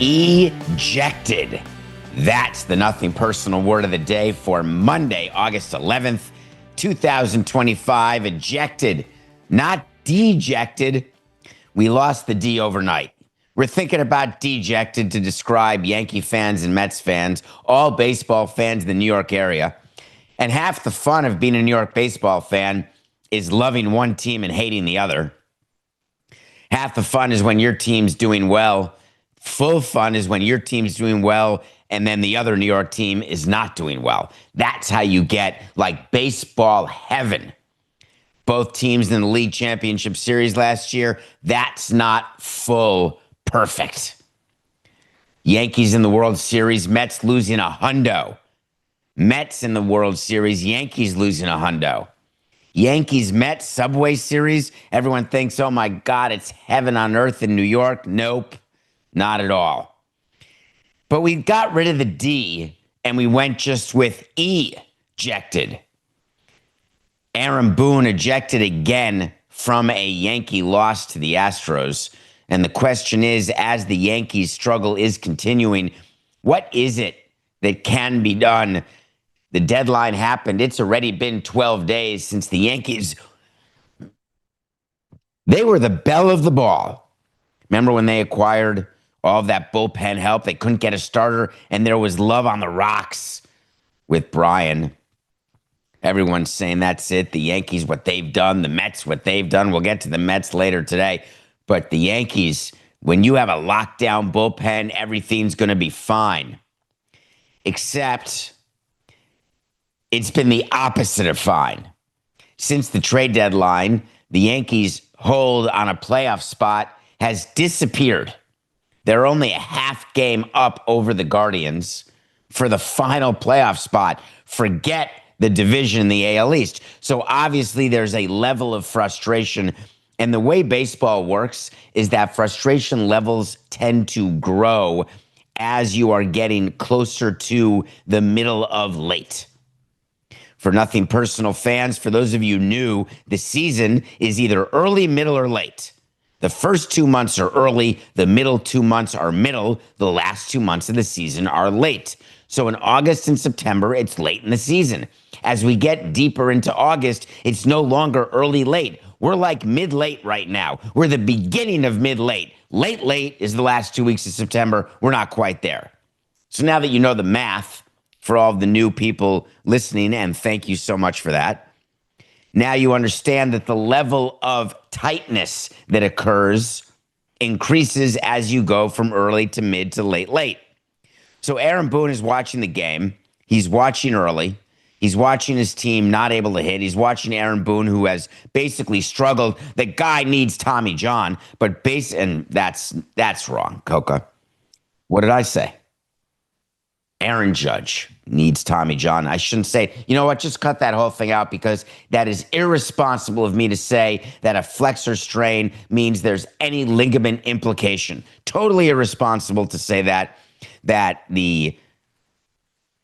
Ejected. That's the nothing personal word of the day for Monday, August 11th, 2025. Ejected, not dejected. We lost the D overnight. We're thinking about dejected to describe Yankee fans and Mets fans, all baseball fans in the New York area. And half the fun of being a New York baseball fan is loving one team and hating the other. Half the fun is when your team's doing well. Full fun is when your team's doing well and then the other New York team is not doing well. That's how you get like baseball heaven. Both teams in the league championship series last year, that's not full perfect. Yankees in the World Series, Mets losing a hundo. Mets in the World Series, Yankees losing a hundo. Yankees Mets Subway Series, everyone thinks, oh my God, it's heaven on earth in New York. Nope, not at all. But we got rid of the D and we went just with ejected. Aaron Boone ejected again from a Yankee loss to the Astros. And the question is, as the Yankees struggle is continuing, what is it that can be done? The deadline happened. It's already been 12 days since the Yankees, they were the belle of the ball. Remember when they acquired all of that bullpen help? They couldn't get a starter, and there was love on the rocks with Brian. Everyone's saying that's it. The Yankees, what they've done. The Mets, what they've done. We'll get to the Mets later today. But the Yankees, when you have a lockdown bullpen, everything's going to be fine. Except it's been the opposite of fine. Since the trade deadline, the Yankees' hold on a playoff spot has disappeared. They're only a half game up over the Guardians for the final playoff spot. Forget the division in the AL East. So obviously there's a level of frustration. And the way baseball works is that frustration levels tend to grow as you are getting closer to the middle of late. For nothing personal fans, for those of you new, the season is either early, middle, or late. The first 2 months are early, the middle 2 months are middle, the last 2 months of the season are late. So in August and September, it's late in the season. As we get deeper into August, it's no longer early, late. We're like mid-late right now. We're the beginning of mid-late. Late is the last 2 weeks of September. We're not quite there. So now that you know the math, for all of the new people listening, and thank you so much for that. Now you understand that the level of tightness that occurs increases as you go from early to mid to late. So Aaron Boone is watching the game. He's watching early. He's watching his team not able to hit. He's watching Aaron Boone, who has basically struggled. The guy needs Tommy John, and that's wrong, Coca. What did I say? Aaron Judge needs Tommy John. I shouldn't say, you know what, just cut that whole thing out because that is irresponsible of me to say that a flexor strain means there's any ligament implication. Totally irresponsible to say that the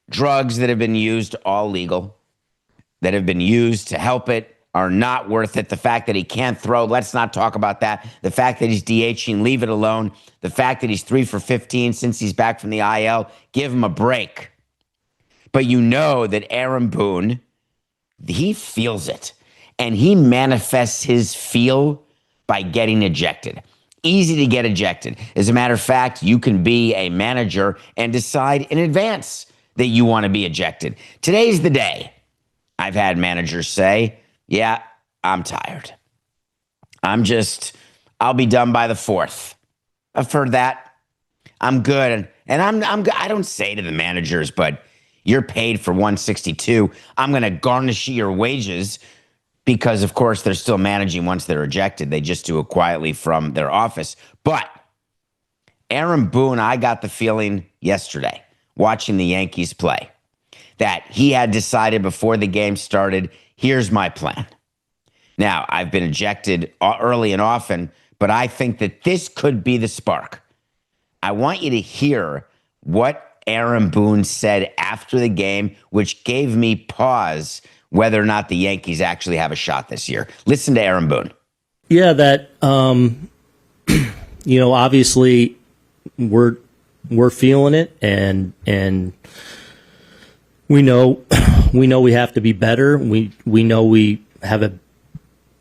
drugs that have been used, all legal, that have been used to help it are not worth it. The fact that he can't throw, let's not talk about that. The fact that he's DHing, leave it alone. The fact that he's 3 for 15 since he's back from the IL, give him a break. But you know that Aaron Boone, he feels it. And he manifests his feel by getting ejected. Easy to get ejected. As a matter of fact, you can be a manager and decide in advance that you want to be ejected. Today's the day. I've had managers say, yeah, I'm tired. I'll be done by the 4th. I've heard that. I'm good. And I don't say to the managers, but you're paid for 162. I'm going to garnish your wages because, of course, they're still managing once they're ejected. They just do it quietly from their office. But Aaron Boone, I got the feeling yesterday, watching the Yankees play, that he had decided before the game started, here's my plan. Now, I've been ejected early and often, but I think that this could be the spark. I want you to hear what Aaron Boone said after the game, which gave me pause whether or not the Yankees actually have a shot this year. Listen to Aaron Boone. Yeah, that, obviously we're we're feeling it, and we know we have to be better. We know we have a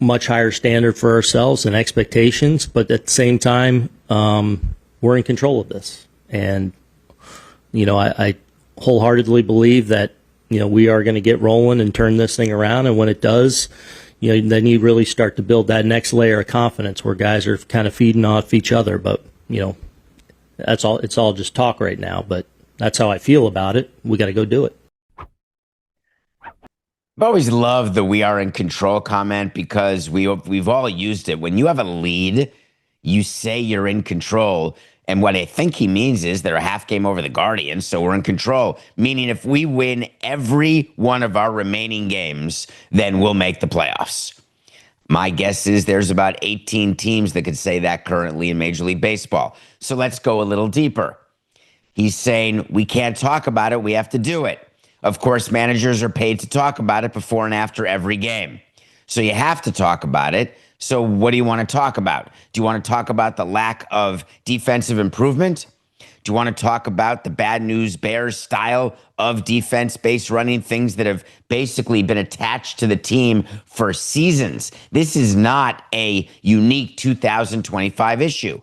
much higher standard for ourselves and expectations, but at the same time, we're in control of this. And I wholeheartedly believe that we are going to get rolling and turn this thing around. And when it does, then you really start to build that next layer of confidence where guys are kind of feeding off each other. But that's all. It's all just talk right now. But that's how I feel about it. We got to go do it. I've always loved the "we are in control" comment because we've all used it. When you have a lead, you say you're in control. And what I think he means is they're a half game over the Guardians, so we're in control. Meaning if we win every one of our remaining games, then we'll make the playoffs. My guess is there's about 18 teams that could say that currently in Major League Baseball. So let's go a little deeper. He's saying we can't talk about it, we have to do it. Of course, managers are paid to talk about it before and after every game. So you have to talk about it. So what do you want to talk about? Do you want to talk about the lack of defensive improvement? Do you want to talk about the bad news Bears style of defense-based running, things that have basically been attached to the team for seasons? This is not a unique 2025 issue.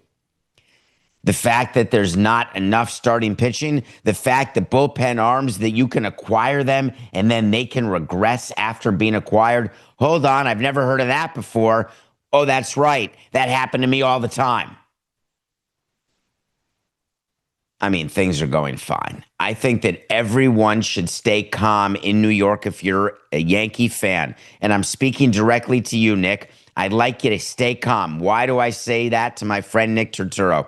The fact that there's not enough starting pitching, the fact that bullpen arms, that you can acquire them and then they can regress after being acquired. Hold on, I've never heard of that before. Oh, that's right. That happened to me all the time. I mean, things are going fine. I think that everyone should stay calm in New York if you're a Yankee fan. And I'm speaking directly to you, Nick. I'd like you to stay calm. Why do I say that to my friend Nick Turturro,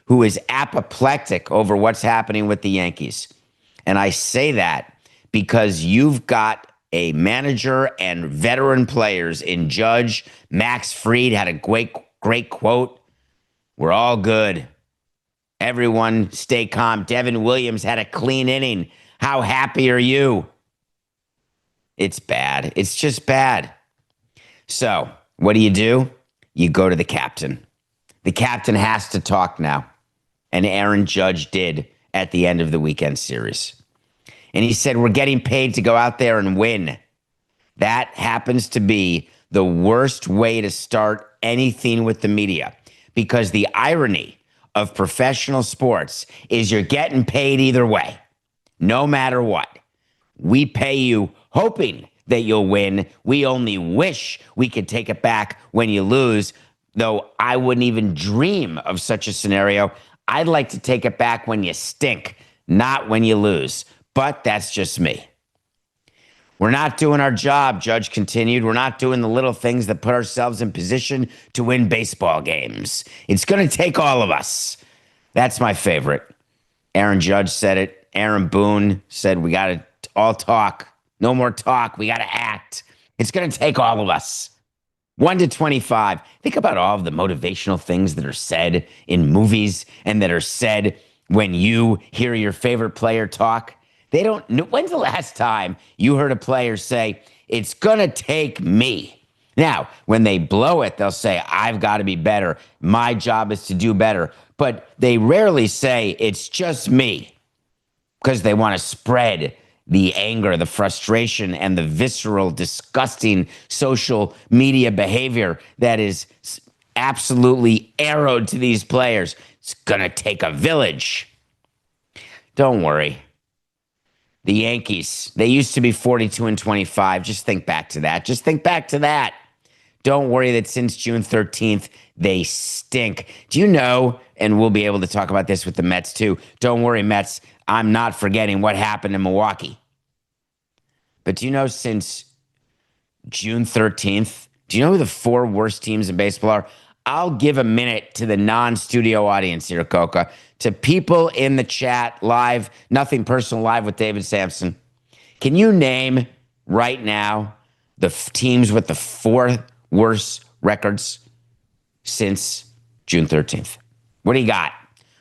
who is apoplectic over what's happening with the Yankees? And I say that because you've got a manager and veteran players in Judge. Max Fried had a great quote. We're all good. Everyone stay calm. Devin Williams had a clean inning. How happy are you? It's bad. It's just bad. So what do? You go to the captain. The captain has to talk now. And Aaron Judge did at the end of the weekend series. And he said, we're getting paid to go out there and win. That happens to be the worst way to start anything with the media, because the irony of professional sports is you're getting paid either way, no matter what. We pay you hoping that you'll win. We only wish we could take it back when you lose, though I wouldn't even dream of such a scenario. I'd like to take it back when you stink, not when you lose. But that's just me. We're not doing our job, Judge continued. We're not doing the little things that put ourselves in position to win baseball games. It's going to take all of us. That's my favorite. Aaron Judge said it. Aaron Boone said, we got to all talk. No more talk. We got to act. It's going to take all of us. 1 to 25. Think about all of the motivational things that are said in movies and that are said when you hear your favorite player talk. They don't. When's the last time you heard a player say, it's going to take me? Now, when they blow it, they'll say, I've got to be better. My job is to do better. But they rarely say, it's just me, because they want to spread the anger, the frustration, and the visceral, disgusting social media behavior that is absolutely arrowed to these players. It's going to take a village. Don't worry. The Yankees, they used to be 42 and 25. Just think back to that. Just think back to that. Don't worry that since June 13th, they stink. Do you know, and we'll be able to talk about this with the Mets too. Don't worry, Mets. I'm not forgetting what happened in Milwaukee. But do you know since June 13th, do you know who the 4 worst teams in baseball are? I'll give a minute to the non-studio audience here, Coca, to people in the chat live, Nothing Personal Live with David Samson. Can you name right now the teams with the 4 worst records since June 13th? What do you got?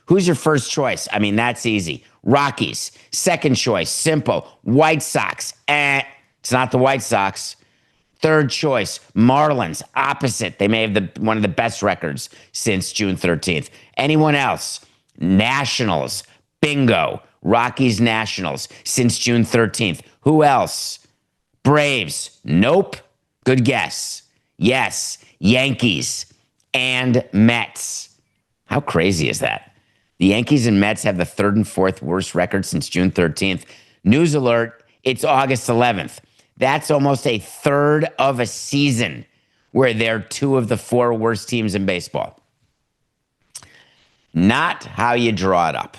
Who's your first choice? I mean, that's easy. Rockies. Second choice, simple. White Sox. It's not the White Sox. Third choice, Marlins. Opposite. They may have one of the best records since June 13th. Anyone else? Nationals. Bingo. Rockies, Nationals since June 13th. Who else? Braves. Nope. Good guess. Yes. Yankees and Mets. How crazy is that? The Yankees and Mets have the third and fourth worst record since June 13th. News alert, it's August 11th. That's almost a third of a season where they're two of the four worst teams in baseball. Not how you draw it up.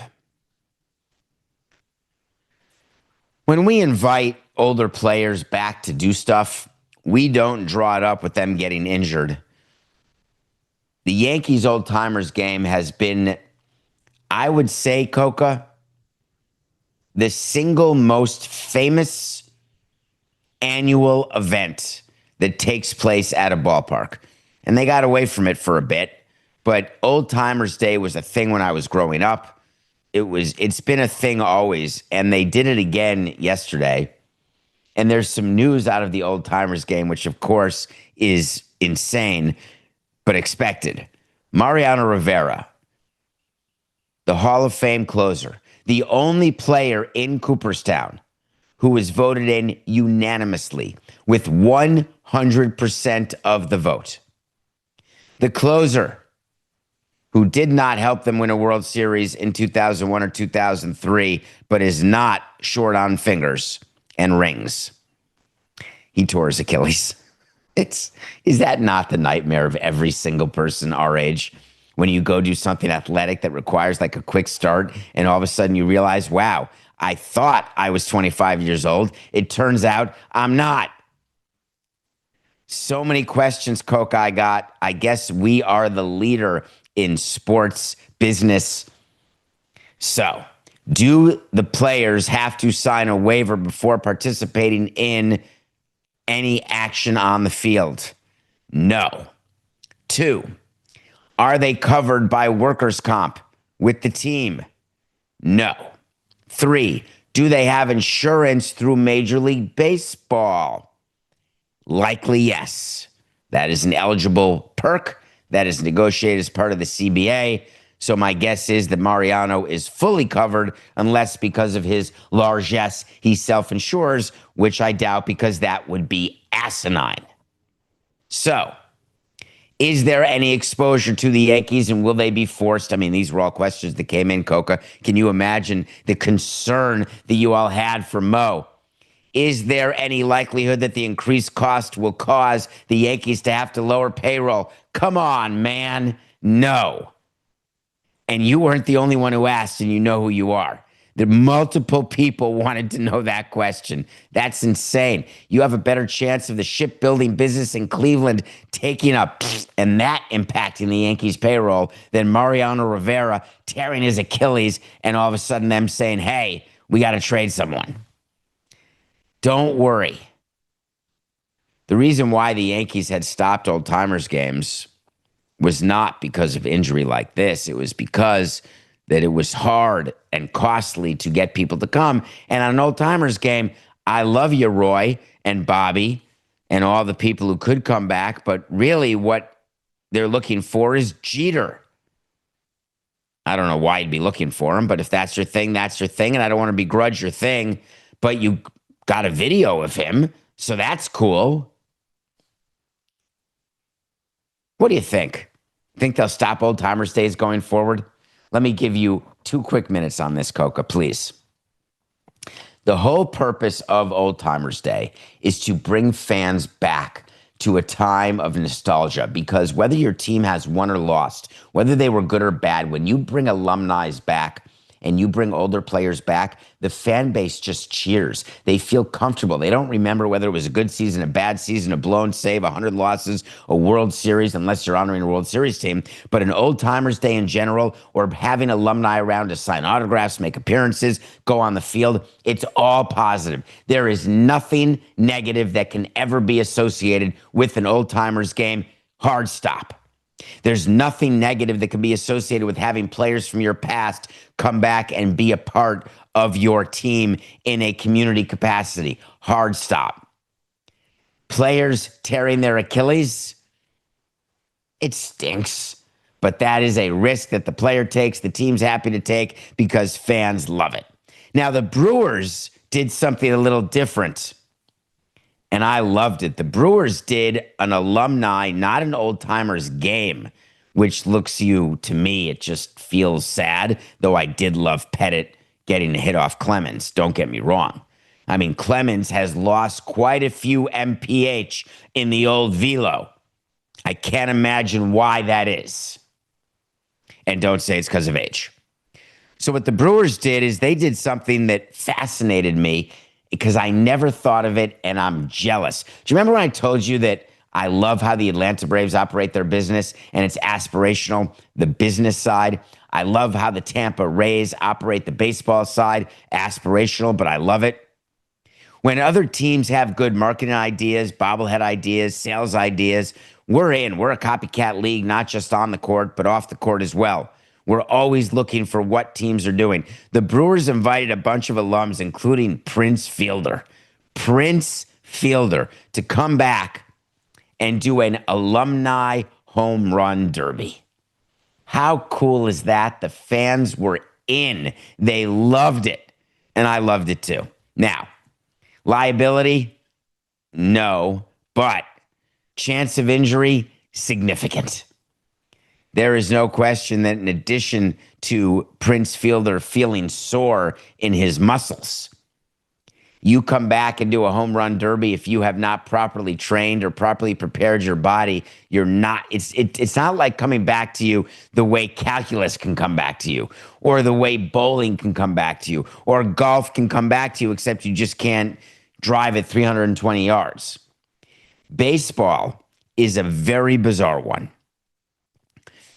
When we invite older players back to do stuff, we don't draw it up with them getting injured. The Yankees Old-Timers game has been, I would say, Coca, the single most famous annual event that takes place at a ballpark. And they got away from it for a bit, but Old-Timers Day was a thing when I was growing up. It's been a thing always, and they did it again yesterday. And there's some news out of the Old-Timers game, which of course is insane, but expected. Mariano Rivera, the Hall of Fame closer, the only player in Cooperstown who was voted in unanimously with 100% of the vote. The closer who did not help them win a World Series in 2001 or 2003, but is not short on fingers and rings. He tore his Achilles. Is that not the nightmare of every single person our age? When you go do something athletic that requires like a quick start and all of a sudden you realize, wow, I thought I was 25 years old. It turns out I'm not. So many questions, Coke, I got. I guess we are the leader in sports business. So, do the players have to sign a waiver before participating in any action on the field? No. 2, are they covered by workers' comp with the team? No. 3, do they have insurance through Major League Baseball? Likely yes. That is an eligible perk that is negotiated as part of the CBA. So my guess is that Mariano is fully covered unless because of his largesse he self-insures, which I doubt because that would be asinine. So, is there any exposure to the Yankees and will they be forced? I mean, these were all questions that came in, Coca. Can you imagine the concern that you all had for Mo? Is there any likelihood that the increased cost will cause the Yankees to have to lower payroll? Come on, man. No. And you weren't the only one who asked, and you know who you are. The multiple people wanted to know that question. That's insane. You have a better chance of the shipbuilding business in Cleveland taking up and that impacting the Yankees payroll than Mariano Rivera tearing his Achilles and all of a sudden them saying, hey, we got to trade someone. Don't worry. The reason why the Yankees had stopped Old-Timers games was not because of injury like this. It was because that it was hard and costly to get people to come. And on an Old-Timers game, I love you, Roy and Bobby and all the people who could come back, but really what they're looking for is Jeter. I don't know why you'd be looking for him, but if that's your thing, that's your thing, and I don't want to begrudge your thing, but you got a video of him, so that's cool. What do you think? Think they'll stop Old-Timers Days going forward? Let me give you 2 quick minutes on this, Coca, please. The whole purpose of Old-Timers Day is to bring fans back to a time of nostalgia, because whether your team has won or lost, whether they were good or bad, when you bring alumni back and you bring older players back, the fan base just cheers. They feel comfortable. They don't remember whether it was a good season, a bad season, a blown save, 100 losses, a World Series, unless you're honoring a World Series team. But an Old-Timers Day in general, or having alumni around to sign autographs, make appearances, go on the field, it's all positive. There is nothing negative that can ever be associated with an Old-Timers game. Hard stop. There's nothing negative that can be associated with having players from your past come back and be a part of your team in a community capacity. Hard stop. Players tearing their Achilles, it stinks. But that is a risk that the player takes, the team's happy to take because fans love it. Now, the Brewers did something a little different, and I loved it. The Brewers did an alumni, not an old-timers game, which to me, it just feels sad, though I did love Pettit getting a hit off Clemens. Don't get me wrong. I mean, Clemens has lost quite a few MPH in the old velo. I can't imagine why that is. And don't say it's because of age. So what the Brewers did is they did something that fascinated me because I never thought of it, and I'm jealous. Do you remember when I told you that I love how the Atlanta Braves operate their business and it's aspirational, the business side? I love how the Tampa Rays operate the baseball side, aspirational, but I love it. When other teams have good marketing ideas, bobblehead ideas, sales ideas, we're in. We're a copycat league, not just on the court, but off the court as well. We're always looking for what teams are doing. The Brewers invited a bunch of alums, including Prince Fielder, to come back and do an alumni home run derby. How cool is that? The fans were in. They loved it, and I loved it too. Now, liability? No, but chance of injury? Significant. There is no question that in addition to Prince Fielder feeling sore in his muscles, you come back and do a home run derby. If you have not properly trained or properly prepared your body, it's not like coming back to you the way calculus can come back to you, or the way bowling can come back to you, or golf can come back to you, except you just can't drive at 320 yards. Baseball is a very bizarre one.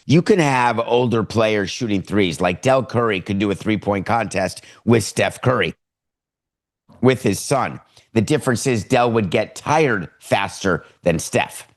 You can have older players shooting threes, like Del Curry could do a three-point contest with Steph Curry, with his son. The difference is Del would get tired faster than Steph.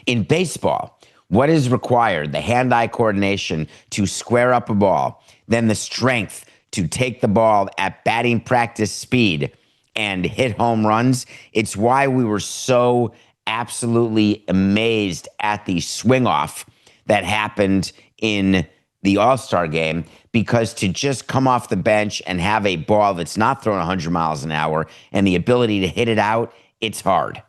In baseball, what is required? The hand-eye coordination to square up a ball, then the strength to take the ball at batting practice speed and hit home runs. It's why we were so absolutely amazed at the swing-off that happened in the All-Star game, because to just come off the bench and have a ball that's not thrown 100 miles an hour and the ability to hit it out, it's hard.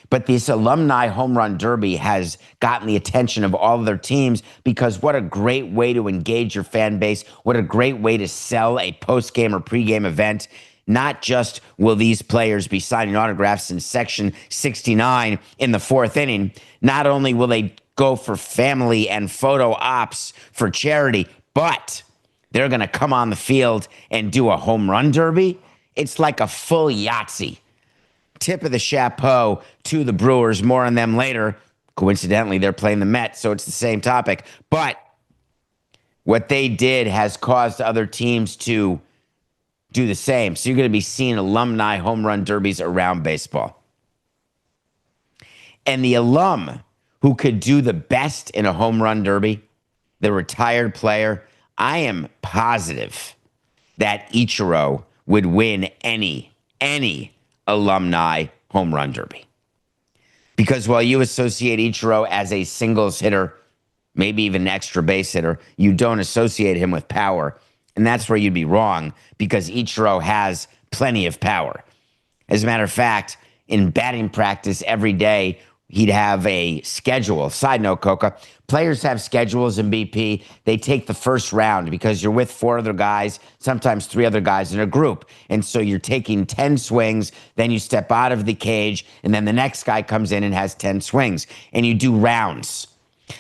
But this alumni home run derby has gotten the attention of all of their teams, because what a great way to engage your fan base. What a great way to sell a post-game or pre-game event. Not just will these players be signing autographs in section 69 in the fourth inning, not only will they go for family and photo ops for charity, but they're going to come on the field and do a home run derby. It's like a full Yahtzee. Tip of the chapeau to the Brewers. More on them later. Coincidentally, they're playing the Mets, so it's the same topic. But what they did has caused other teams to do the same. So you're going to be seeing alumni home run derbies around baseball. And the alum who could do the best in a home run derby, the retired player, I am positive that Ichiro would win any alumni home run derby. Because while you associate Ichiro as a singles hitter, maybe even an extra base hitter, you don't associate him with power. And that's where you'd be wrong, because Ichiro has plenty of power. As a matter of fact, in batting practice every day, he'd have a schedule. Side note, Coca, players have schedules in BP. They take the first round because you're with four other guys, sometimes three other guys in a group. And so you're taking 10 swings, then you step out of the cage, and then the next guy comes in and has 10 swings. And you do rounds.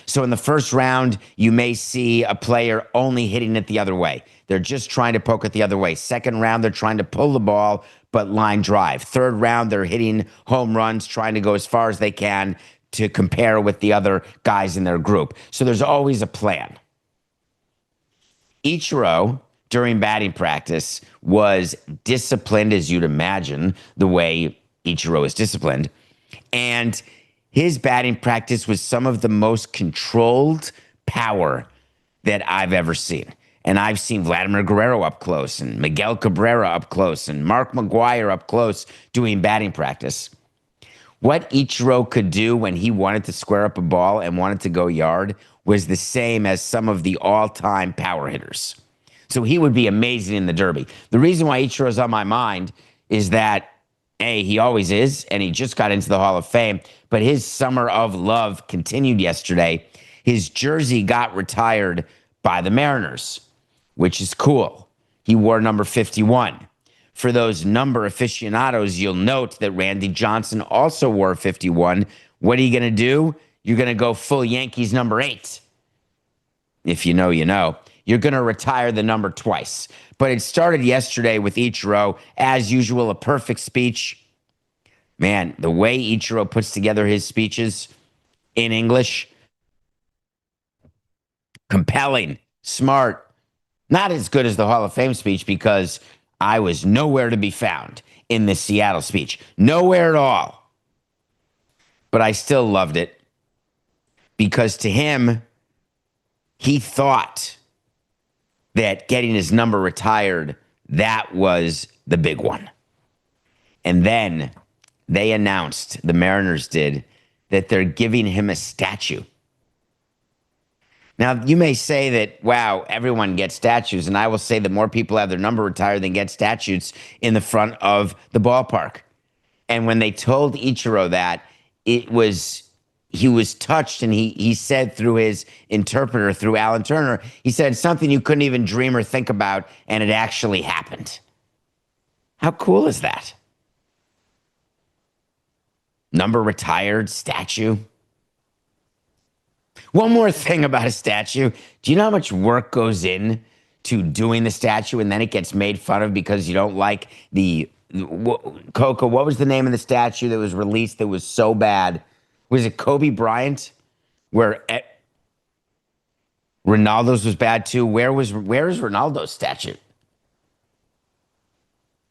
So in the first round, you may see a player only hitting it the other way. They're just trying to poke it the other way. Second round, they're trying to pull the ball, but line drive. Third round, they're hitting home runs, trying to go as far as they can to compare with the other guys in their group. So there's always a plan. Ichiro, during batting practice, was disciplined, as you'd imagine, the way Ichiro is disciplined. And his batting practice was some of the most controlled power that I've ever seen. And I've seen Vladimir Guerrero up close, and Miguel Cabrera up close, and Mark McGwire up close doing batting practice. What Ichiro could do when he wanted to square up a ball and wanted to go yard was the same as some of the all-time power hitters. So he would be amazing in the Derby. The reason why Ichiro's on my mind is that, A, he always is, and he just got into the Hall of Fame, but his summer of love continued yesterday. His jersey got retired by the Mariners, which is cool. He wore number 51. For those number aficionados, you'll note that Randy Johnson also wore 51. What are you going to do? You're going to go full Yankees number 8. If you know, you know. You're going to retire the number twice. But it started yesterday with Ichiro. As usual, a perfect speech. Man, the way Ichiro puts together his speeches in English, compelling, smart, not as good as the Hall of Fame speech because I was nowhere to be found in the Seattle speech. Nowhere at all. But I still loved it because to him, he thought that getting his number retired, that was the big one. And then they announced, the Mariners did, that they're giving him a statue. Now, you may say that, wow, everyone gets statues, and I will say that more people have their number retired than get statues in the front of the ballpark. And when they told Ichiro that, he was touched, and he said through his interpreter, through Alan Turner, he said something you couldn't even dream or think about, and it actually happened. How cool is that? Number retired, statue. One more thing about a statue. Do you know how much work goes in to doing the statue and then it gets made fun of because you don't like Coco, what was the name of the statue that was released that was so bad? Was it Kobe Bryant? Where Ronaldo's was bad too. Where is Ronaldo's statue?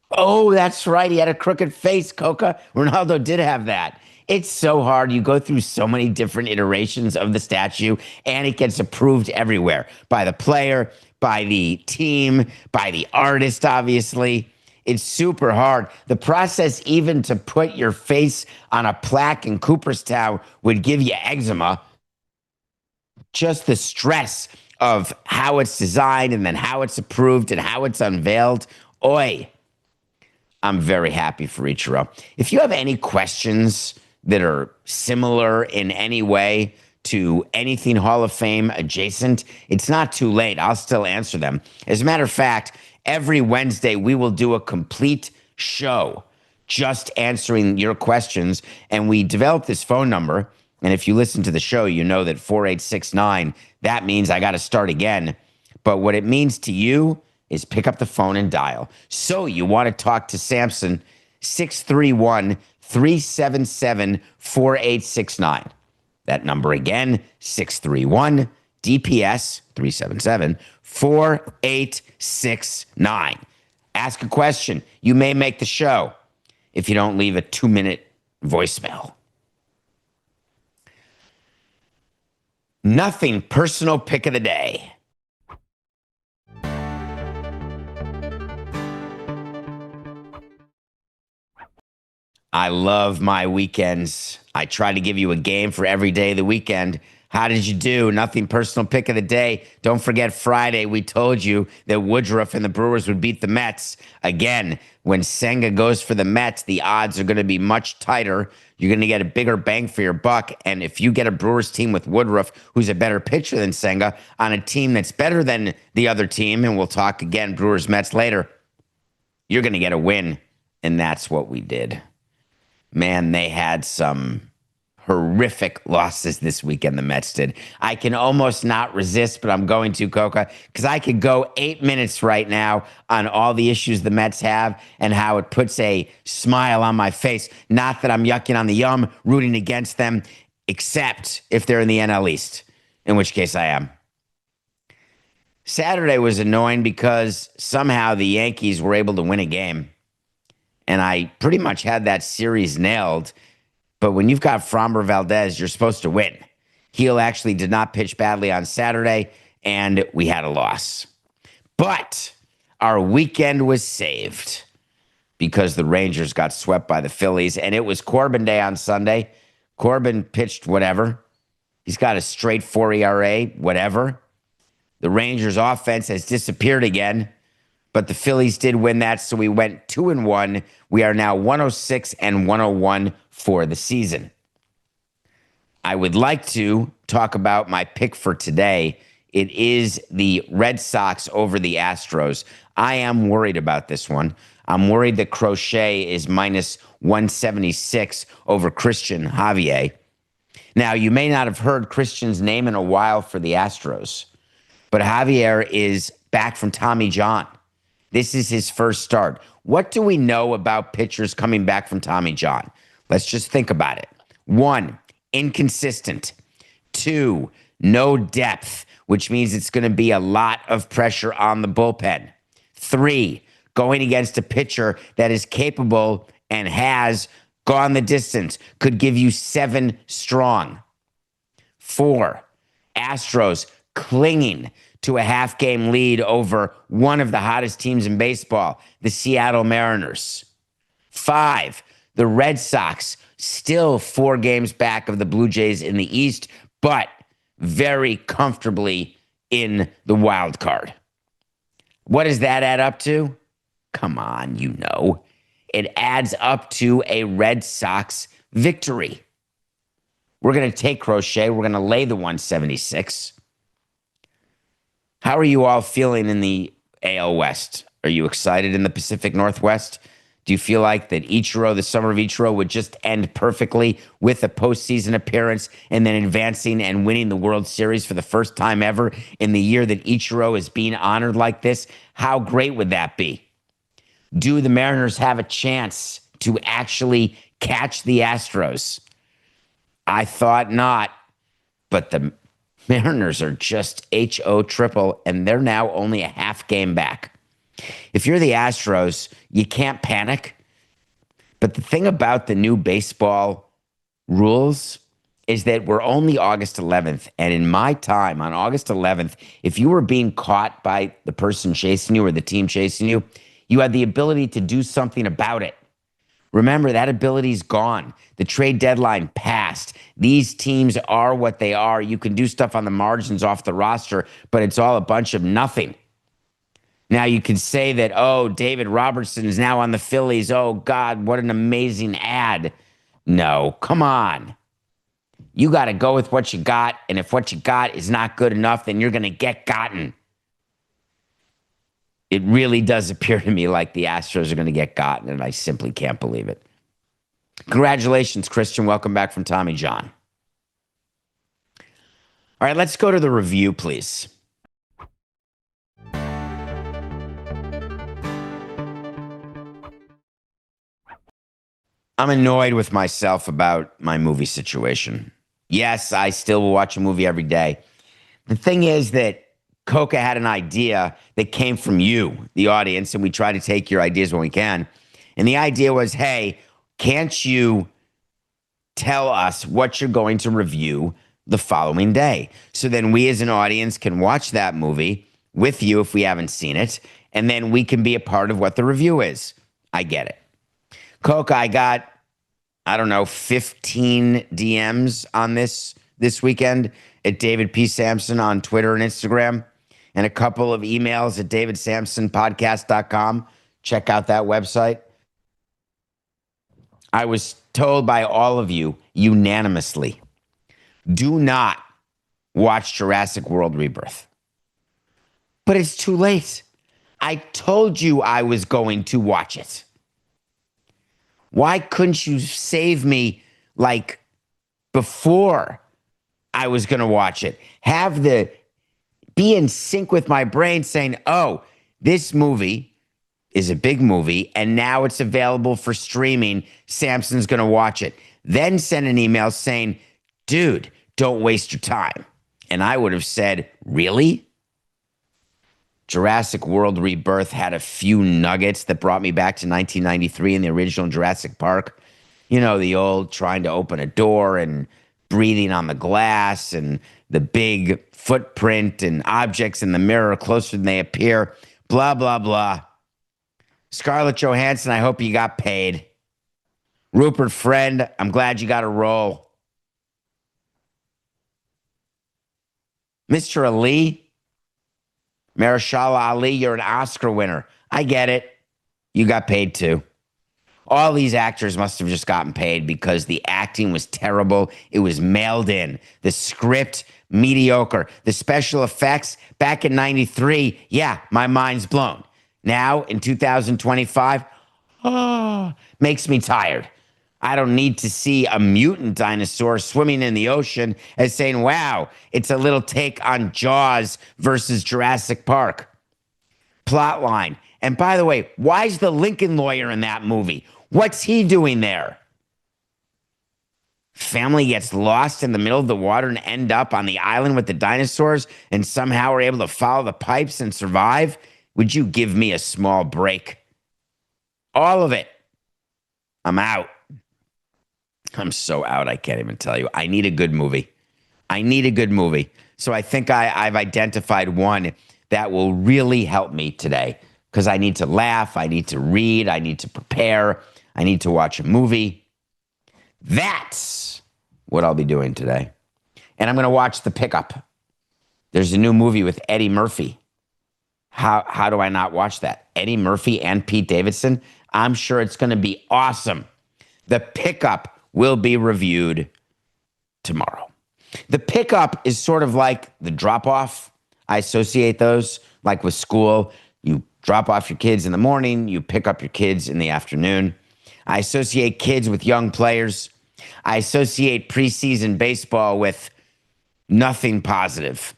Oh, that's right. He had a crooked face, Coca. Ronaldo did have that. It's so hard. You go through so many different iterations of the statue, and it gets approved everywhere by the player, by the team, by the artist, obviously. It's super hard. The process even to put your face on a plaque in Cooperstown would give you eczema. Just the stress of how it's designed and then how it's approved and how it's unveiled. Oi. I'm very happy for Ichiro. If you have any questions that are similar in any way to anything Hall of Fame adjacent, it's not too late. I'll still answer them. As a matter of fact, every Wednesday we will do a complete show just answering your questions. And we developed this phone number. And if you listen to the show, you know that 4869, that means I got to start again. But what it means to you is pick up the phone and dial. So you want to talk to Samson, 631-377-4869. That number again, 631 DPS 377-4869. Ask a question. You may make the show if you don't leave a 2-minute voicemail. Nothing personal pick of the day. I love my weekends. I try to give you a game for every day of the weekend. How did you do? Nothing personal pick of the day. Don't forget Friday, we told you that Woodruff and the Brewers would beat the Mets. Again, when Senga goes for the Mets, the odds are going to be much tighter. You're going to get a bigger bang for your buck. And if you get a Brewers team with Woodruff, who's a better pitcher than Senga, on a team that's better than the other team, and we'll talk again Brewers-Mets later, you're going to get a win. And that's what we did. Man, they had some horrific losses this weekend, the Mets did. I can almost not resist, but I'm going to, Coca, because I could go 8 minutes right now on all the issues the Mets have and how it puts a smile on my face. Not that I'm yucking on the yum, rooting against them, except if they're in the NL East, in which case I am. Saturday was annoying because somehow the Yankees were able to win a game. And I pretty much had that series nailed. But when you've got Framber Valdez, you're supposed to win. Heel actually did not pitch badly on Saturday, and we had a loss. But our weekend was saved. because the Rangers got swept by the Phillies, and it was Corbin Day on Sunday. Corbin pitched whatever. He's got a straight 4 ERA, whatever. The Rangers' offense has disappeared again, but the Phillies did win that, so we went 2-1. We are now 106 and 101 for the season. I would like to talk about my pick for today. It is the Red Sox over the Astros. I am worried about this one. I'm worried that Crochet is minus 176 over Christian Javier. Now, you may not have heard Christian's name in a while for the Astros, but Javier is back from Tommy John. This is his first start. What do we know about pitchers coming back from Tommy John? Let's just think about it. 1, inconsistent. 2, no depth, which means it's going to be a lot of pressure on the bullpen. 3, going against a pitcher that is capable and has gone the distance, could give you 7 strong. 4, Astros clinging to a half-game lead over one of the hottest teams in baseball, the Seattle Mariners. 5, the Red Sox, still 4 games back of the Blue Jays in the East, but very comfortably in the wild card. What does that add up to? Come on, you know. It adds up to a Red Sox victory. We're going to take Crochet. We're going to lay the 176. How are you all feeling in the AL West? Are you excited in the Pacific Northwest? Do you feel like that Ichiro, the summer of Ichiro, would just end perfectly with a postseason appearance and then advancing and winning the World Series for the first time ever in the year that Ichiro is being honored like this? How great would that be? Do the Mariners have a chance to actually catch the Astros? I thought not, but the Mariners are just HO triple, and they're now only a half game back. If you're the Astros, you can't panic. But the thing about the new baseball rules is that we're only August 11th. And in my time on August 11th, if you were being caught by the person chasing you or the team chasing you, you had the ability to do something about it. Remember, that ability's gone. The trade deadline passed. These teams are what they are. You can do stuff on the margins off the roster, but it's all a bunch of nothing. Now you can say that, oh, David Robertson is now on the Phillies. Oh, God, what an amazing ad. No, come on. You got to go with what you got, and if what you got is not good enough, then you're going to get gotten. It really does appear to me like the Astros are going to get gotten, and I simply can't believe it. Congratulations, Christian. Welcome back from Tommy John. All right, let's go to the review, please. I'm annoyed with myself about my movie situation. Yes, I still will watch a movie every day. The thing is that Coca had an idea that came from you, the audience, and we try to take your ideas when we can. And the idea was, hey, can't you tell us what you're going to review the following day? So then we as an audience can watch that movie with you if we haven't seen it, and then we can be a part of what the review is. I get it. Coca, I got, 15 DMs on this weekend at David P. Samson on Twitter and Instagram, and a couple of emails at davidsamsonpodcast.com. Check out that website. I was told by all of you unanimously, do not watch Jurassic World Rebirth. But it's too late. I told you I was going to watch it. Why couldn't you save me like before I was going to watch it? Be in sync with my brain saying, oh, this movie is a big movie and now it's available for streaming. Samson's going to watch it. Then send an email saying, dude, don't waste your time. And I would have said, really? Jurassic World Rebirth had a few nuggets that brought me back to 1993 in the original Jurassic Park. You know, the old trying to open a door and breathing on the glass and the big footprint and objects in the mirror closer than they appear, blah, blah, blah. Scarlett Johansson, I hope you got paid. Rupert Friend, I'm glad you got a role. Mr. Ali, Mahershala Ali, you're an Oscar winner. I get it. You got paid too. All these actors must have just gotten paid because the acting was terrible. It was mailed in. The script, mediocre. The special effects, back in 93, yeah, my mind's blown. Now, in 2025, makes me tired. I don't need to see a mutant dinosaur swimming in the ocean as saying, wow, it's a little take on Jaws versus Jurassic Park. Plotline. And by the way, why is the Lincoln lawyer in that movie? What's he doing there? Family gets lost in the middle of the water and end up on the island with the dinosaurs and somehow are able to follow the pipes and survive? Would you give me a small break? All of it. I'm out. I'm so out, I can't even tell you. I need a good movie. I need a good movie. So I think I've identified one that will really help me today because I need to laugh, I need to read, I need to prepare, I need to watch a movie. That's what I'll be doing today. And I'm going to watch The Pickup. There's a new movie with Eddie Murphy. How do I not watch that? Eddie Murphy and Pete Davidson? I'm sure it's going to be awesome. The Pickup will be reviewed tomorrow. The Pickup is sort of like the drop-off. I associate those like with school. You drop off your kids in the morning, you pick up your kids in the afternoon. I associate kids with young players. I associate preseason baseball with nothing positive.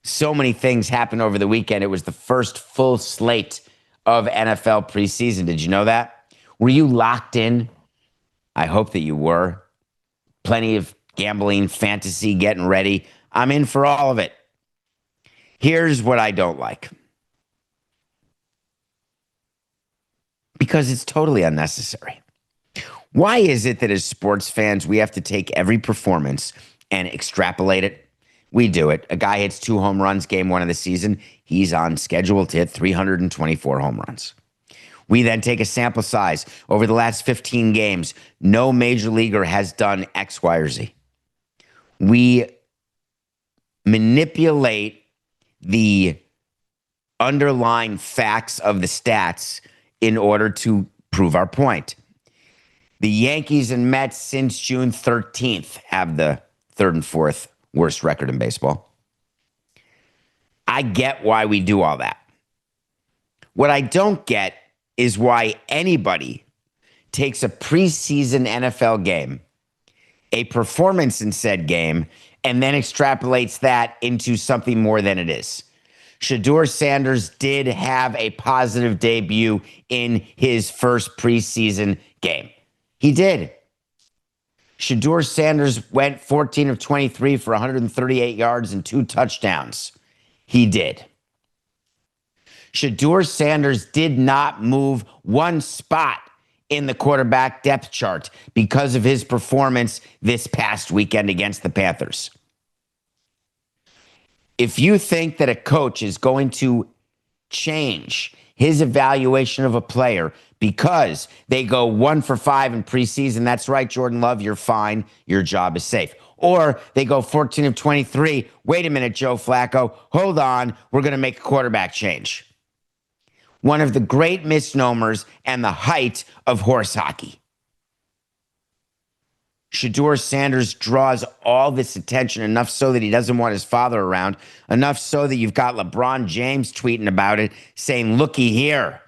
So many things happened over the weekend. It was the first full slate of NFL preseason. Did you know that? Were you locked in? I hope that you were. Plenty of gambling, fantasy, getting ready. I'm in for all of it. Here's what I don't like. Because it's totally unnecessary. Why is it that as sports fans, we have to take every performance and extrapolate it? We do it. A guy hits 2 home runs game 1 of the season. He's on schedule to hit 324 home runs. We then take a sample size. Over the last 15 games, no major leaguer has done X, Y, or Z. We manipulate the underlying facts of the stats in order to prove our point. The Yankees and Mets since June 13th have the 3rd and 4th worst record in baseball. I get why we do all that. What I don't get is why anybody takes a preseason NFL game, a performance in said game, and then extrapolates that into something more than it is. Shedeur Sanders did have a positive debut in his first preseason game. He did. Shedeur Sanders went 14 of 23 for 138 yards and 2 touchdowns. He did. Shedeur Sanders did not move 1 spot in the quarterback depth chart because of his performance this past weekend against the Panthers. If you think that a coach is going to change his evaluation of a player because they go 1 for 5 in preseason, that's right, Jordan Love, you're fine. Your job is safe. Or they go 14 of 23. Wait a minute, Joe Flacco. Hold on. We're going to make a quarterback change. One of the great misnomers and the height of horse hockey. Shedeur Sanders draws all this attention enough so that he doesn't want his father around, enough so that you've got LeBron James tweeting about it, saying, looky here.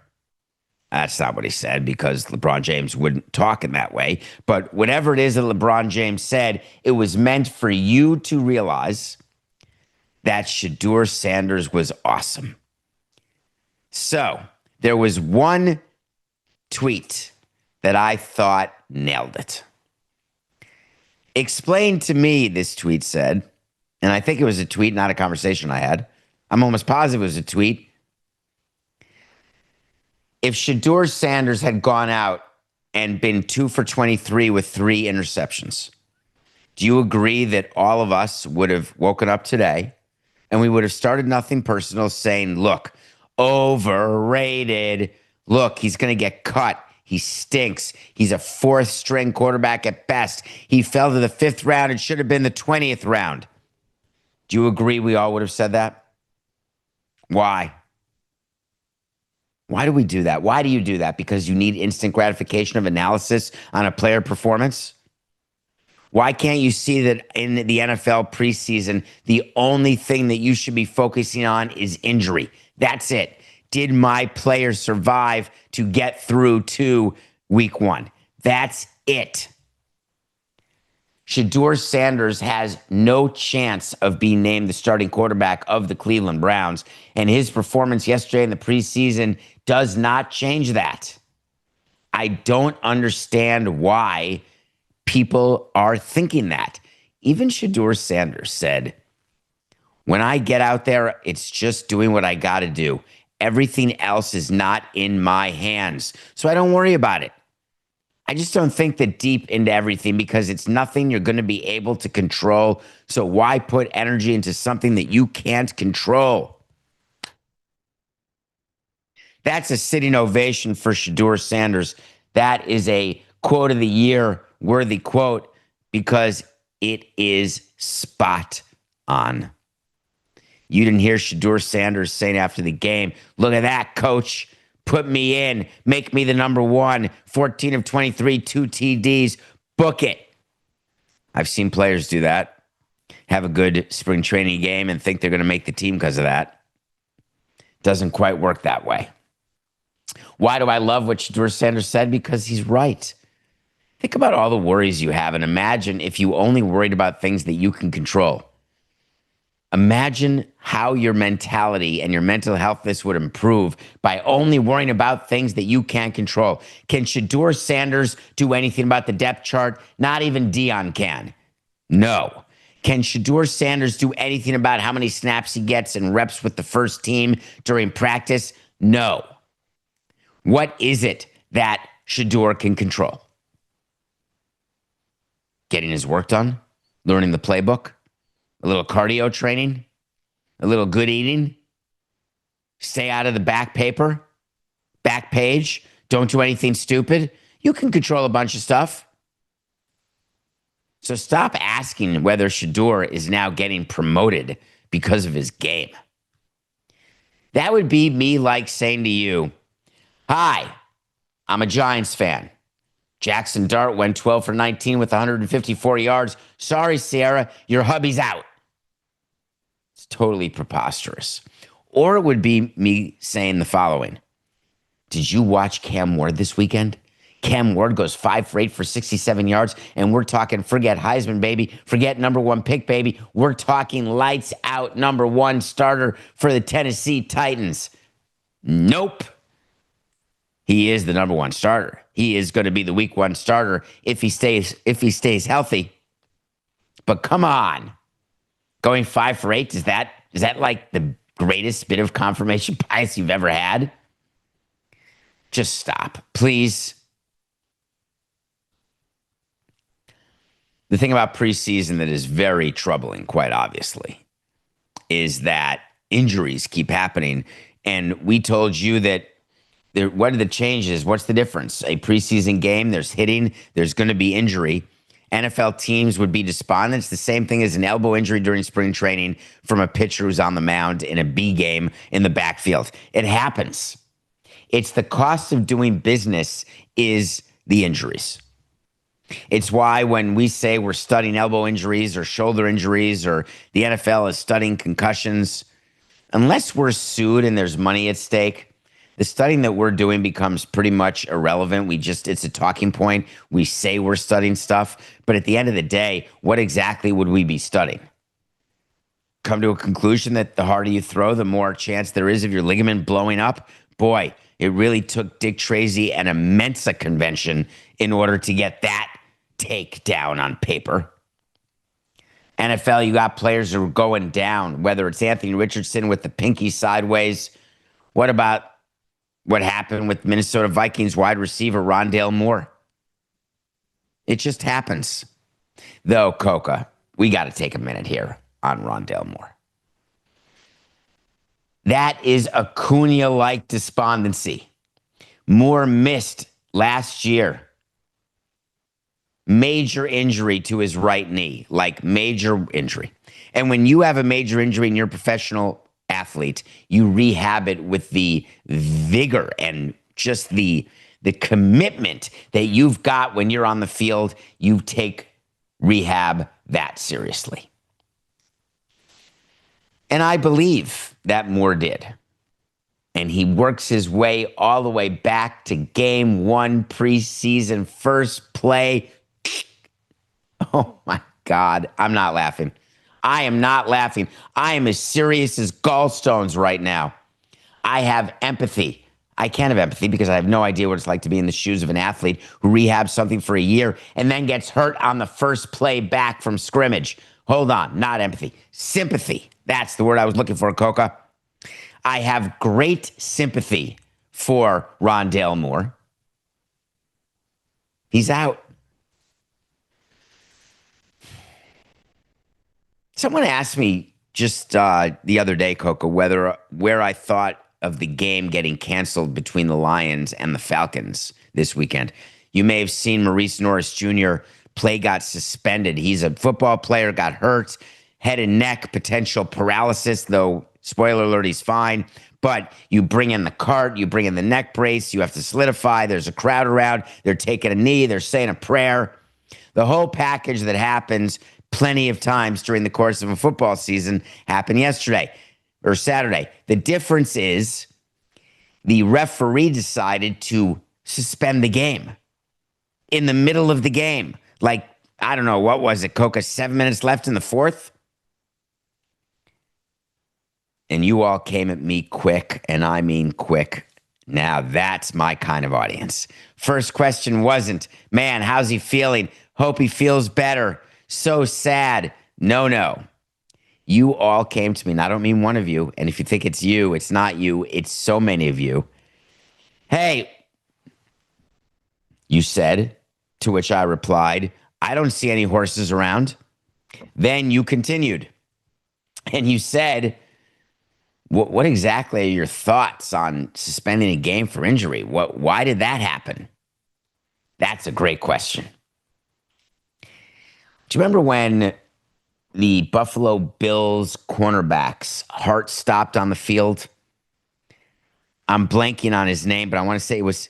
That's not what he said because LeBron James wouldn't talk in that way. But whatever it is that LeBron James said, it was meant for you to realize that Shedeur Sanders was awesome. So there was one tweet that I thought nailed it. Explain to me, this tweet said, and I think it was a tweet, not a conversation I had. I'm almost positive it was a tweet. If Shedeur Sanders had gone out and been 2 for 23 with 3 interceptions, do you agree that all of us would have woken up today and we would have started Nothing Personal saying, look, overrated, Look, he's going to get cut. He stinks. He's a fourth-string quarterback at best. He fell to the 5th round. It should have been the 20th round. Do you agree we all would have said that? Why? Why do we do that? Why do you do that? Because you need instant gratification of analysis on a player performance? Why can't you see that in the NFL preseason, the only thing that you should be focusing on is injury? That's it. Did my player survive to get through to week 1? That's it. Shedeur Sanders has no chance of being named the starting quarterback of the Cleveland Browns, and his performance yesterday in the preseason does not change that. I don't understand why people are thinking that. Even Shedeur Sanders said, when I get out there, it's just doing what I got to do. Everything else is not in my hands, so I don't worry about it. I just don't think that deep into everything because it's nothing you're going to be able to control. So why put energy into something that you can't control? That's a sitting ovation for Shedeur Sanders. That is a quote of the year worthy quote because it is spot on. You didn't hear Shedeur Sanders saying after the game, look at that, coach. Put me in. Make me the number 1. 14 of 23, 2 TDs. Book it. I've seen players do that. Have a good spring training game and think they're going to make the team because of that. Doesn't quite work that way. Why do I love what Shedeur Sanders said? Because he's right. Think about all the worries you have and imagine if you only worried about things that you can control. Imagine how your mentality and your mental healthness would improve by only worrying about things that you can't control. Can Shedeur Sanders do anything about the depth chart? Not even Dion can. No. Can Shedeur Sanders do anything about how many snaps he gets and reps with the first team during practice? No. What is it that Shedeur can control? Getting his work done? Learning the playbook? A little cardio training, a little good eating, stay out of the back page, don't do anything stupid. You can control a bunch of stuff. So stop asking whether Shedeur is now getting promoted because of his game. That would be me like saying to you, hi, I'm a Giants fan. Jackson Dart went 12 for 19 with 154 yards. Sorry, Sierra, your hubby's out. It's totally preposterous. Or it would be me saying the following. Did you watch Cam Ward this weekend? Cam Ward goes 5 for 8 for 67 yards, and we're talking forget Heisman, baby. Forget number 1 pick, baby. We're talking lights out number 1 starter for the Tennessee Titans. Nope. He is the number 1 starter. He is going to be the week 1 starter if he stays healthy. But come on. Going 5 for 8, is that like the greatest bit of confirmation bias you've ever had? Just stop, please. The thing about preseason that is very troubling, quite obviously, is that injuries keep happening. And we told you that what are the changes? What's the difference? A preseason game, there's hitting, there's going to be injury. NFL teams would be despondent. It's the same thing as an elbow injury during spring training from a pitcher who's on the mound in a B game in the backfield. It happens. It's the cost of doing business is the injuries. It's why when we say we're studying elbow injuries or shoulder injuries or the NFL is studying concussions, unless we're sued and there's money at stake, the studying that we're doing becomes pretty much irrelevant. It's a talking point. We say we're studying stuff, but at the end of the day, what exactly would we be studying? Come to a conclusion that the harder you throw, the more chance there is of your ligament blowing up? Boy, it really took Dick Tracy and a Mensa convention in order to get that take down on paper. NFL, you got players who are going down, whether it's Anthony Richardson with the pinky sideways. What about what happened with Minnesota Vikings wide receiver Rondale Moore? It just happens. Though, Coca, we got to take a minute here on Rondale Moore. That is Acuna-like despondency. Moore missed last year. Major injury to his right knee, like major injury. And when you have a major injury and you're a professional athlete, you rehab it with the vigor and just the commitment that you've got when you're on the field. You take rehab that seriously. And I believe that Moore did. And he works his way all the way back to game 1 preseason, first play. Oh my God, I'm not laughing. I am not laughing. I am as serious as gallstones right now. I have empathy. I can't have empathy because I have no idea what it's like to be in the shoes of an athlete who rehabs something for a year and then gets hurt on the first play back from scrimmage. Hold on, not empathy. Sympathy. That's the word I was looking for, Coca. I have great sympathy for Rondale Moore. He's out. Someone asked me just the other day, Coca, where I thought of the game getting canceled between the Lions and the Falcons this weekend. You may have seen Maurice Norris Jr. play got suspended. He's a football player, got hurt, head and neck, potential paralysis, though, spoiler alert, he's fine. But you bring in the cart, you bring in the neck brace, you have to solidify. There's a crowd around. They're taking a knee. They're saying a prayer. The whole package that happens plenty of times during the course of a football season happened yesterday or Saturday. The difference is the referee decided to suspend the game in the middle of the game. Like, I don't know, what was it, Coca? 7 minutes left in the fourth? And you all came at me quick, and I mean quick. Now that's my kind of audience. First question wasn't, man, how's he feeling? Hope he feels better. So sad. No. You all came to me, and I don't mean one of you. And if you think it's you, it's not you. It's so many of you. Hey, you said, to which I replied, I don't see any horses around. Then you continued, and you said, what exactly are your thoughts on suspending a game for injury? Why did that happen? That's a great question. Do you remember when the Buffalo Bills cornerback's heart stopped on the field? I'm blanking on his name, but I want to say it was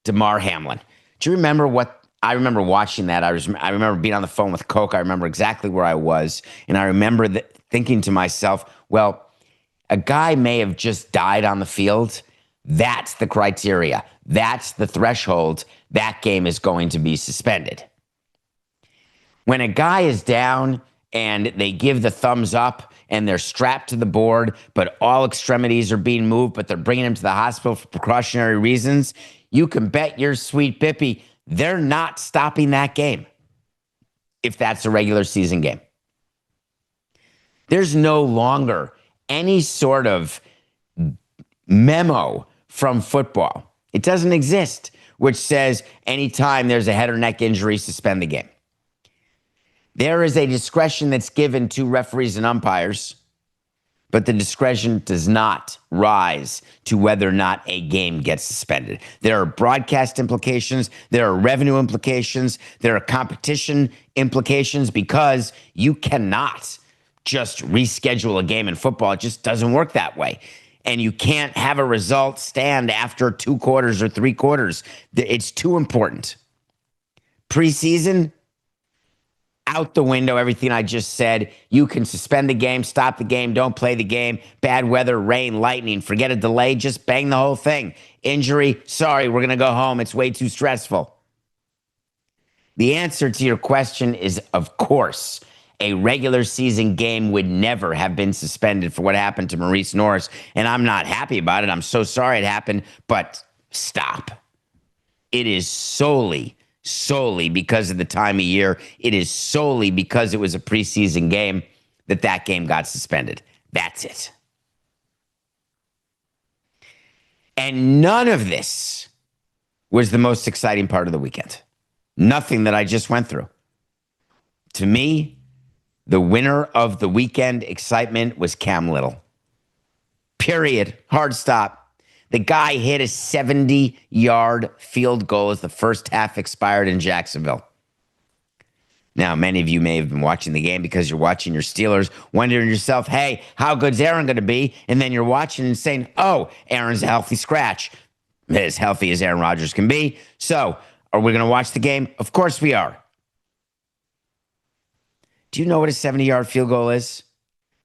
Damar Hamlin. Do you remember what? I remember watching that. I remember being on the phone with Coke. I remember exactly where I was. And I remember thinking to myself, well, a guy may have just died on the field. That's the criteria. That's the threshold. That game is going to be suspended. When a guy is down and they give the thumbs up and they're strapped to the board, but all extremities are being moved, but they're bringing him to the hospital for precautionary reasons, you can bet your sweet Bippy they're not stopping that game if that's a regular season game. There's no longer any sort of memo from football. It doesn't exist, which says anytime there's a head or neck injury, suspend the game. There is a discretion that's given to referees and umpires, but the discretion does not rise to whether or not a game gets suspended. There are broadcast implications. There are revenue implications. There are competition implications because you cannot just reschedule a game in football. It just doesn't work that way. And you can't have a result stand after 2 quarters or 3 quarters. It's too important. Preseason, out the window, everything I just said. You can suspend the game, stop the game, don't play the game. Bad weather, rain, lightning, forget a delay, just bang the whole thing. Injury, sorry, we're going to go home. It's way too stressful. The answer to your question is, of course, a regular season game would never have been suspended for what happened to Maurice Norris. And I'm not happy about it. I'm so sorry it happened, but stop. It is solely because of the time of year. It is solely because it was a preseason game that game got suspended. That's it. And none of this was the most exciting part of the weekend. Nothing that I just went through. To me, the winner of the weekend excitement was Cam Little. Period. Hard stop. The guy hit a 70-yard field goal as the first half expired in Jacksonville. Now, many of you may have been watching the game because you're watching your Steelers, wondering to yourself, hey, how good's Aaron going to be? And then you're watching and saying, oh, Aaron's a healthy scratch, as healthy as Aaron Rodgers can be. So, are we going to watch the game? Of course we are. Do you know what a 70-yard field goal is?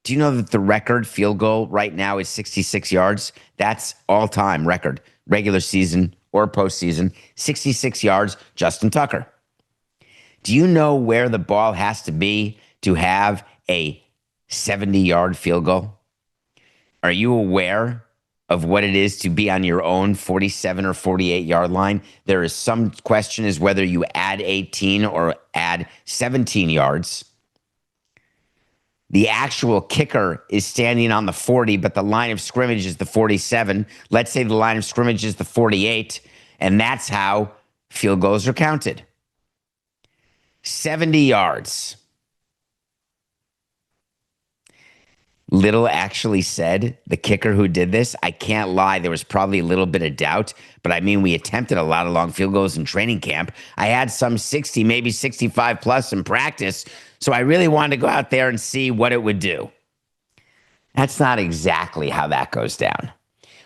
Do you know that the record field goal right now is 66 yards? That's all-time record, regular season or postseason, 66 yards, Justin Tucker. Do you know where the ball has to be to have a 70-yard field goal? Are you aware of what it is to be on your own 47 or 48-yard line? There is some question as whether you add 18 or add 17 yards. The actual kicker is standing on the 40, but the line of scrimmage is the 47. Let's say the line of scrimmage is the 48, and that's how field goals are counted. 70 yards. Little actually said, the kicker who did this, I can't lie, there was probably a little bit of doubt, but I mean, we attempted a lot of long field goals in training camp. I had some 60, maybe 65 plus in practice, so I really wanted to go out there and see what it would do. That's not exactly how that goes down.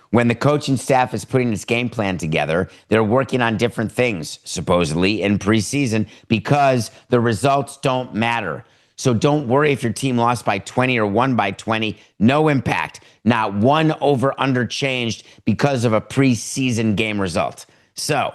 When the coaching staff is putting its game plan together, they're working on different things, supposedly, in preseason because the results don't matter. So don't worry if your team lost by 20 or won by 20. No impact. Not one over-under changed because of a preseason game result. So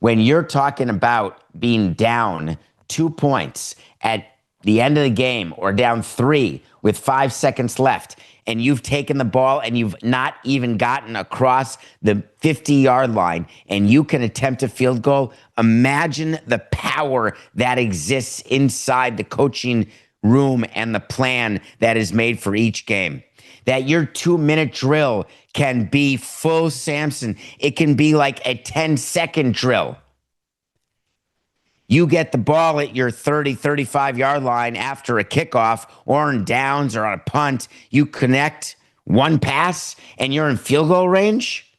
when you're talking about being down 2 points at the end of the game or down 3 with 5 seconds left, and you've taken the ball and you've not even gotten across the 50-yard line and you can attempt a field goal, imagine the power that exists inside the coaching room and the plan that is made for each game. That your 2-minute drill can be full Samson. It can be like a 10-second drill. You get the ball at your 30, 35-yard line after a kickoff or on downs or on a punt. You connect one pass and you're in field goal range.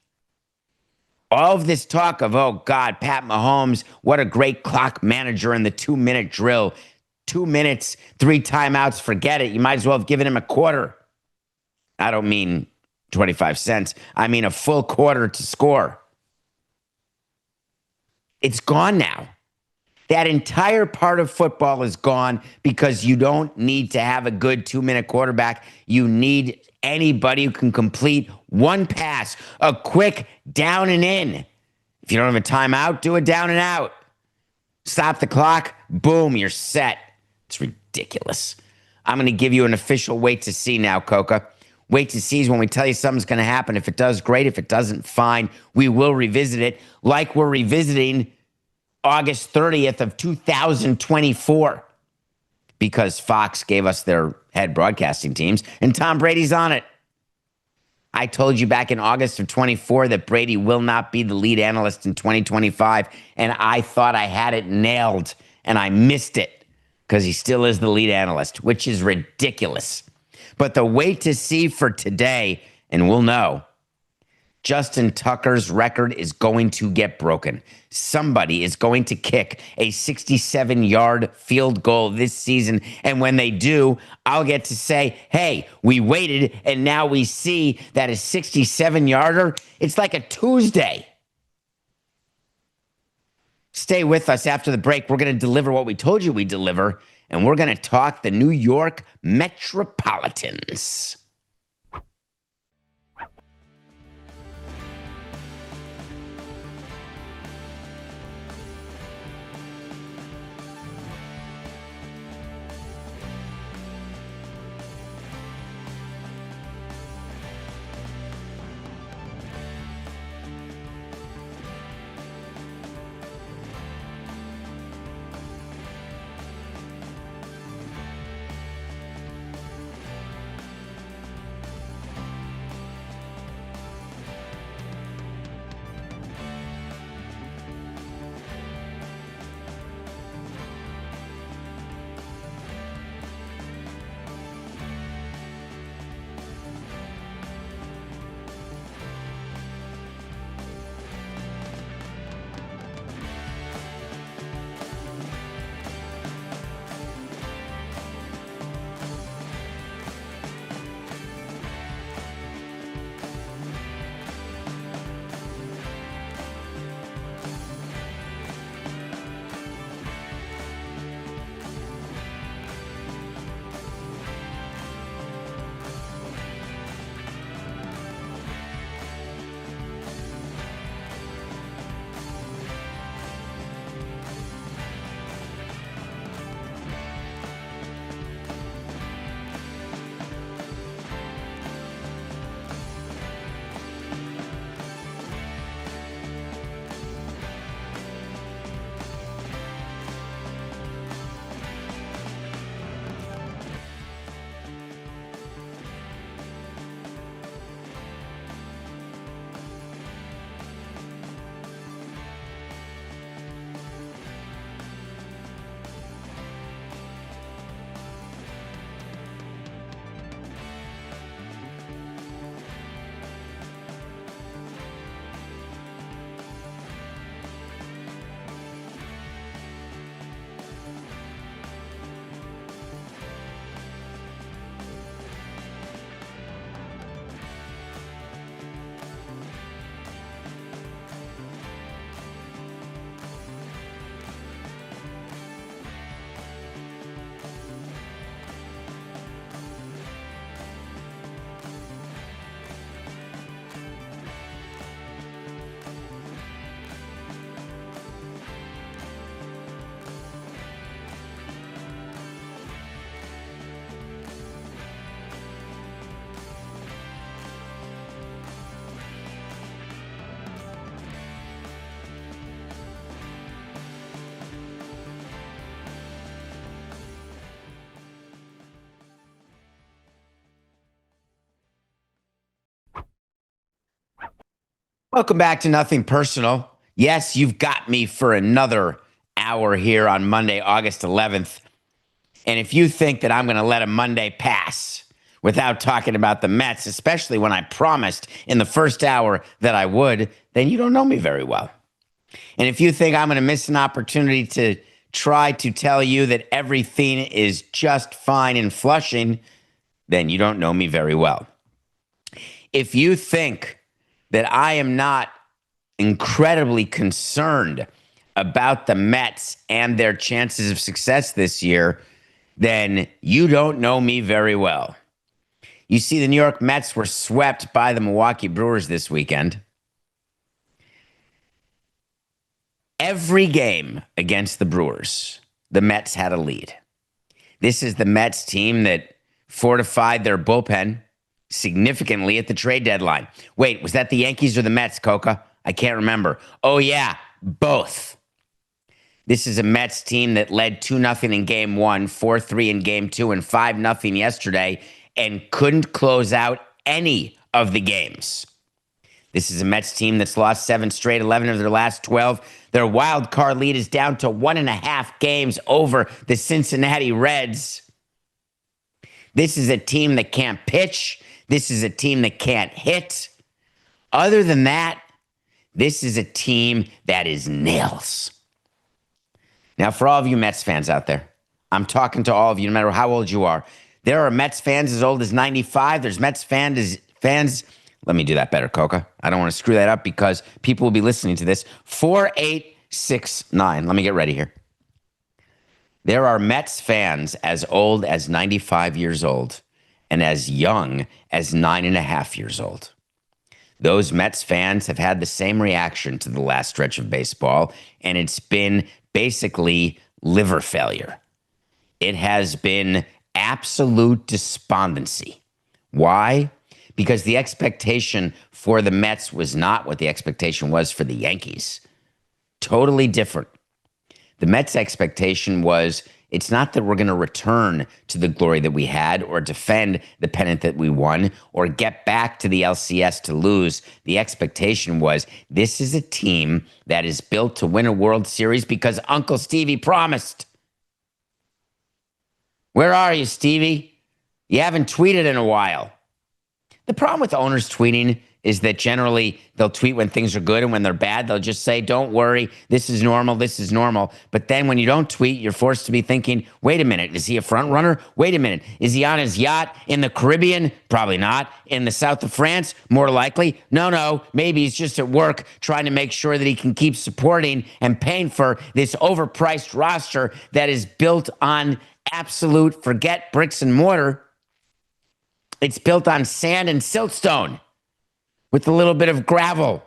All of this talk of, oh, God, Pat Mahomes, what a great clock manager in the 2-minute drill. 2 minutes, 3 timeouts, forget it. You might as well have given him a quarter. I don't mean 25 cents. I mean a full quarter to score. It's gone now. That entire part of football is gone because you don't need to have a good 2-minute quarterback. You need anybody who can complete one pass, a quick down and in. If you don't have a timeout, do a down and out. Stop the clock, boom, you're set. It's ridiculous. I'm going to give you an official wait to see now, Coca. Wait to see is when we tell you something's going to happen. If it does, great. If it doesn't, fine. We will revisit it like we're revisiting August 30th of 2024 because Fox gave us their head broadcasting teams and Tom Brady's on it. I told you back in August of 24 that Brady will not be the lead analyst in 2025, and I thought I had it nailed, and I missed it because he still is the lead analyst, which is ridiculous. But the wait to see for today, and we'll know, Justin Tucker's record is going to get broken. Somebody is going to kick a 67-yard field goal this season. And when they do, I'll get to say, hey, we waited, and now we see that a 67-yarder, it's like a Tuesday. Stay with us after the break. We're going to deliver what we told you we'd deliver, and we're going to talk the New York Metropolitans. Welcome back to Nothing Personal. Yes, you've got me for another hour here on Monday, August 11th. And if you think that I'm going to let a Monday pass without talking about the Mets, especially when I promised in the first hour that I would, then you don't know me very well. And if you think I'm going to miss an opportunity to try to tell you that everything is just fine in Flushing, then you don't know me very well. If you think that I am not incredibly concerned about the Mets and their chances of success this year, then you don't know me very well. You see, the New York Mets were swept by the Milwaukee Brewers this weekend. Every game against the Brewers, the Mets had a lead. This is the Mets team that fortified their bullpen significantly at the trade deadline. Wait, was that the Yankees or the Mets, Coca? I can't remember. Oh, yeah, both. This is a Mets team that led 2-0 in game one, 4-3 in game two, and 5-0 yesterday, and couldn't close out any of the games. This is a Mets team that's lost 7 straight, 11 of their last 12. Their wild card lead is down to 1.5 games over the Cincinnati Reds. This is a team that can't pitch. This is a team that can't hit. Other than that, this is a team that is nails. Now, for all of you Mets fans out there, I'm talking to all of you, no matter how old you are. There are Mets fans as old as 95. There's Mets fans. Let me do that better, Coca. I don't want to screw that up because people will be listening to this. 4869. Let me get ready here. There are Mets fans as old as 95 years old and as young as 9.5 years old. Those Mets fans have had the same reaction to the last stretch of baseball, and it's been basically liver failure. It has been absolute despondency. Why? Because the expectation for the Mets was not what the expectation was for the Yankees. Totally different. The Mets' expectation was, it's not that we're going to return to the glory that we had or defend the pennant that we won or get back to the LCS to lose. The expectation was, this is a team that is built to win a World Series because Uncle Stevie promised. Where are you, Stevie? You haven't tweeted in a while. The problem with owners tweeting is that generally they'll tweet when things are good, and when they're bad, they'll just say, don't worry, this is normal, this is normal. But then when you don't tweet, you're forced to be thinking, wait a minute, is he a front runner? Wait a minute, is he on his yacht in the Caribbean? Probably not. In the south of France? More likely. No, maybe he's just at work trying to make sure that he can keep supporting and paying for this overpriced roster that is built on absolute, forget bricks and mortar. It's built on sand and siltstone with a little bit of gravel.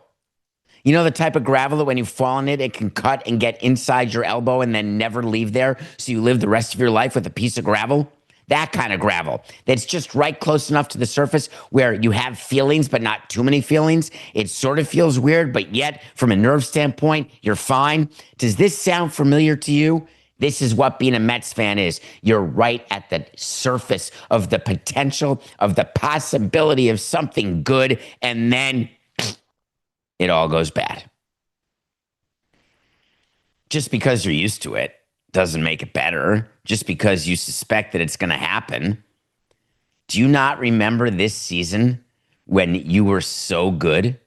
You know the type of gravel that when you fall in it, it can cut and get inside your elbow and then never leave there, so you live the rest of your life with a piece of gravel? That kind of gravel that's just right close enough to the surface where you have feelings, but not too many feelings. It sort of feels weird, but yet from a nerve standpoint, you're fine. Does this sound familiar to you? This is what being a Mets fan is. You're right at the surface of the potential, of the possibility of something good, and then it all goes bad. Just because you're used to it doesn't make it better. Just because you suspect that it's going to happen. Do you not remember this season when you were so good?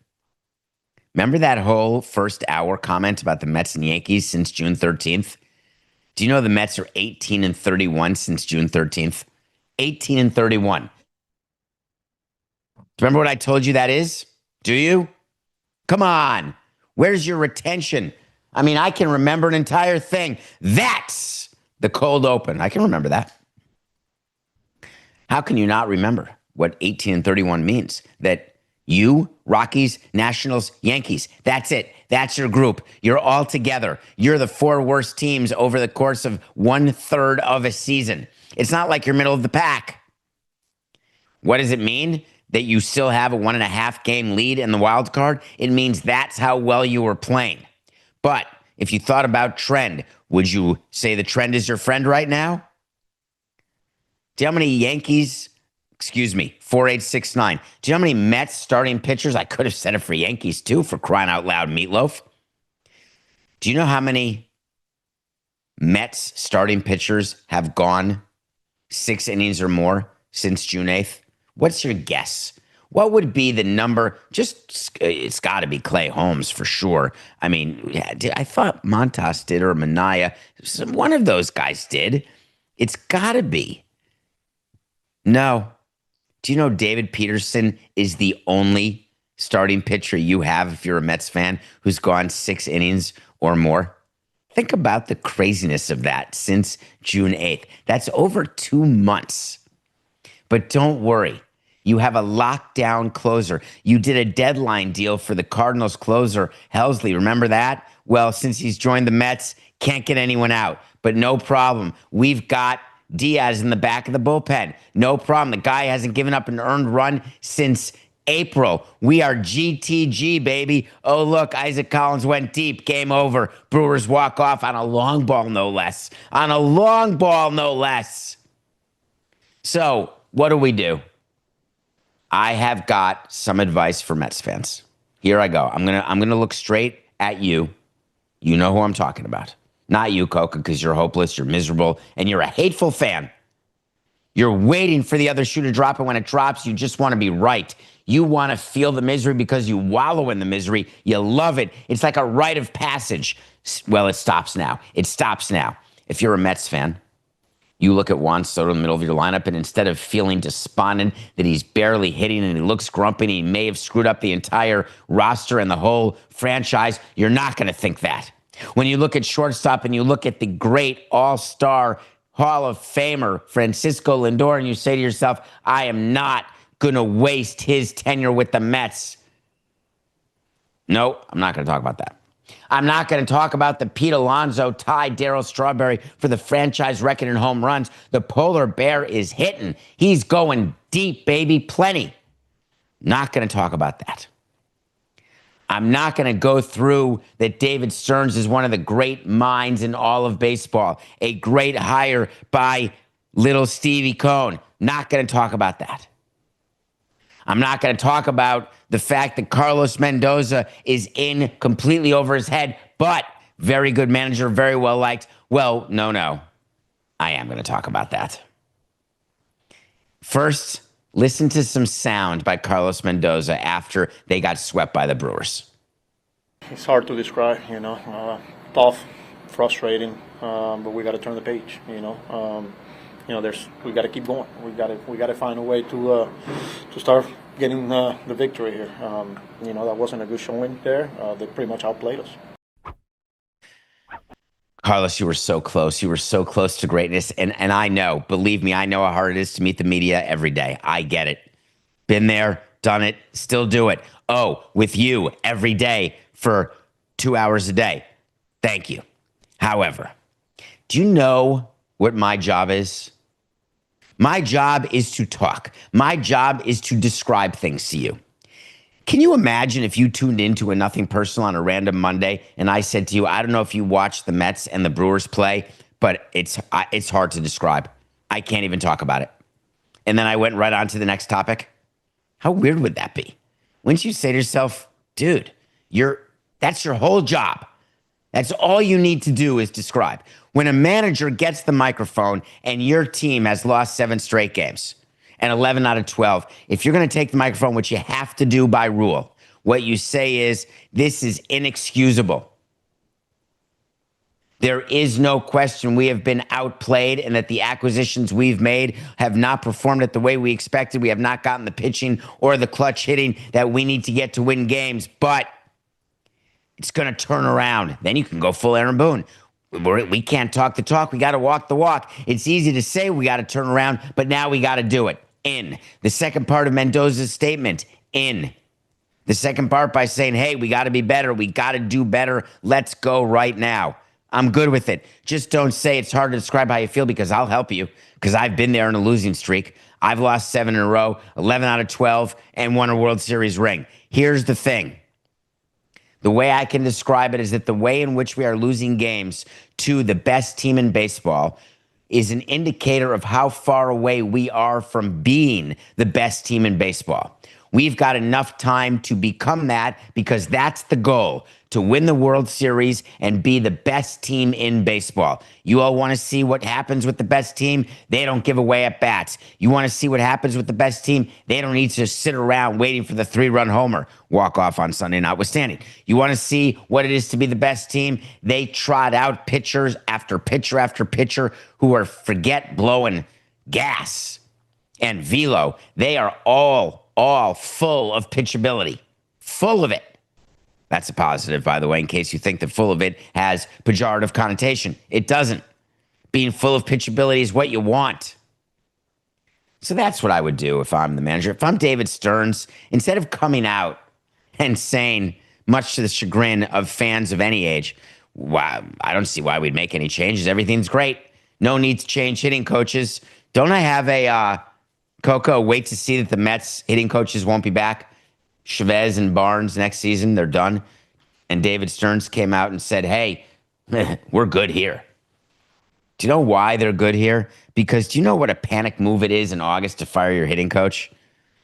Remember that whole first hour comment about the Mets and Yankees since June 13th? Do you know the Mets are 18-31 since June 13th? 18-31. Remember what I told you that is? Do you? Come on. Where's your retention? I mean, I can remember an entire thing. That's the cold open. I can remember that. How can you not remember what 18-31 means? That you, Rockies, Nationals, Yankees, that's it. That's your group. You're all together. You're the 4 worst teams over the course of 1/3 of a season. It's not like you're middle of the pack. What does it mean? That you still have a 1.5 game lead in the wild card? It means that's how well you were playing. But if you thought about trend, would you say the trend is your friend right now? Do you know how many Yankees Excuse me, 4869. Do you know how many Mets starting pitchers? I could have said it for Yankees too, for crying out loud, Meatloaf. Do you know how many Mets starting pitchers have gone 6 innings or more since June 8th? What's your guess? What would be the number? It's got to be Clay Holmes for sure. I mean, I thought Montas did, or Manaea. One of those guys did. It's got to be. No. Do you know David Peterson is the only starting pitcher you have, if you're a Mets fan, who's gone 6 innings or more? Think about the craziness of that since June 8th. That's over 2 months. But don't worry. You have a lockdown closer. You did a deadline deal for the Cardinals closer, Helsley. Remember that? Well, since he's joined the Mets, can't get anyone out. But no problem. We've got Diaz in the back of the bullpen. No problem. The guy hasn't given up an earned run since April. We are GTG, baby. Oh, look, Isaac Collins went deep. Game over. Brewers walk off on a long ball, no less. On a long ball, no less. So, what do? I have got some advice for Mets fans. Here I go. I'm gonna look straight at you. You know who I'm talking about. Not you, Coca, because you're hopeless, you're miserable, and you're a hateful fan. You're waiting for the other shoe to drop, and when it drops, you just want to be right. You want to feel the misery because you wallow in the misery. You love it. It's like a rite of passage. Well, it stops now. It stops now. If you're a Mets fan, you look at Juan Soto in the middle of your lineup, and instead of feeling despondent that he's barely hitting and he looks grumpy and he may have screwed up the entire roster and the whole franchise, you're not going to think that. When you look at shortstop and you look at the great all-star Hall of Famer Francisco Lindor, and you say to yourself, I am not going to waste his tenure with the Mets. No, I'm not going to talk about that. I'm not going to talk about the Pete Alonso tied Darryl Strawberry for the franchise record in home runs. The polar bear is hitting. He's going deep, baby, plenty. Not going to talk about that. I'm not going to go through that David Stearns is one of the great minds in all of baseball. A great hire by little Stevie Cohen. Not going to talk about that. I'm not going to talk about the fact that Carlos Mendoza is in completely over his head, but very good manager, very well liked. Well, no. I am going to talk about that. First, listen to some sound by Carlos Mendoza after they got swept by the Brewers. It's hard to describe, tough, frustrating, but we got to turn the page, we got to keep going. We got to find a way to start getting the victory here. That wasn't a good showing there. They pretty much outplayed us. Carlos, you were so close. You were so close to greatness. And I know, believe me, I know how hard it is to meet the media every day. I get it. Been there, done it, still do it. Oh, with you every day for 2 hours a day. Thank you. However, do you know what my job is? My job is to talk. My job is to describe things to you. Can you imagine if you tuned into a Nothing Personal on a random Monday and I said to you, I don't know if you watch the Mets and the Brewers play, but it's hard to describe. I can't even talk about it. And then I went right on to the next topic. How weird would that be? Wouldn't you say to yourself, dude, that's your whole job. That's all you need to do is describe. When a manager gets the microphone and your team has lost 7 straight games and 11 out of 12, if you're going to take the microphone, which you have to do by rule, what you say is, this is inexcusable. There is no question we have been outplayed and that the acquisitions we've made have not performed at the way we expected. We have not gotten the pitching or the clutch hitting that we need to get to win games, but it's going to turn around. Then you can go full Aaron Boone. We can't talk the talk. We got to walk the walk. It's easy to say we got to turn around, but now we got to do it. In the second part of Mendoza's statement, in the second part by saying, hey, we got to be better. We got to do better. Let's go right now. I'm good with it. Just don't say it's hard to describe how you feel, because I'll help you, because I've been there in a losing streak. I've lost 7 in a row, 11 out of 12, and won a World Series ring. Here's the thing. The way I can describe it is that the way in which we are losing games to the best team in baseball is an indicator of how far away we are from being the best team in baseball. We've got enough time to become that because that's the goal, to win the World Series and be the best team in baseball. You all want to see what happens with the best team? They don't give away at bats. You want to see what happens with the best team? They don't need to sit around waiting for the 3-run homer walk-off on Sunday notwithstanding. You want to see what it is to be the best team? They trot out pitchers after pitcher after pitcher who are forget blowing gas and velo. They are all full of pitchability. Full of it. That's a positive, by the way, in case you think that full of it has pejorative connotation. It doesn't. Being full of pitchability is what you want. So that's what I would do if I'm the manager. If I'm David Stearns, instead of coming out and saying, much to the chagrin of fans of any age, wow, I don't see why we'd make any changes. Everything's great. No need to change hitting coaches. Don't I have a Coco, wait to see that the Mets hitting coaches won't be back? Chavez and Barnes next season, they're done. And David Stearns came out and said, hey, we're good here. Do you know why they're good here? Because do you know what a panic move it is in August to fire your hitting coach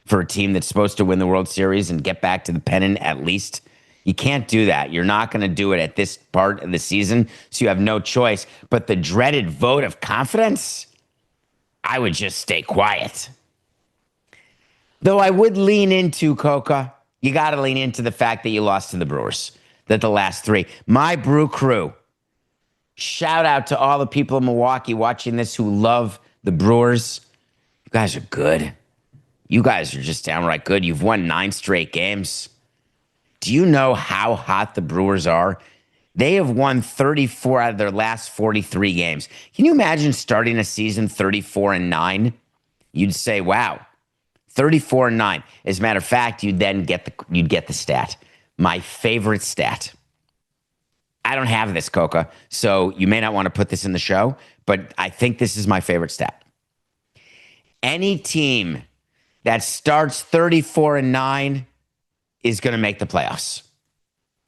for a team that's supposed to win the World Series and get back to the pennant at least? You can't do that. You're not going to do it at this part of the season, so you have no choice. But the dreaded vote of confidence, I would just stay quiet. Though I would lean into, Coca, you got to lean into the fact that you lost to the Brewers, that the last 3. My Brew Crew, shout out to all the people in Milwaukee watching this who love the Brewers. You guys are good. You guys are just downright good. You've won 9 straight games. Do you know how hot the Brewers are? They have won 34 out of their last 43 games. Can you imagine starting a season 34-9? You'd say, wow. 34-9. As a matter of fact, you'd get the stat. My favorite stat. I don't have this, Coca, so you may not want to put this in the show, but I think this is my favorite stat. Any team that starts 34-9 is going to make the playoffs.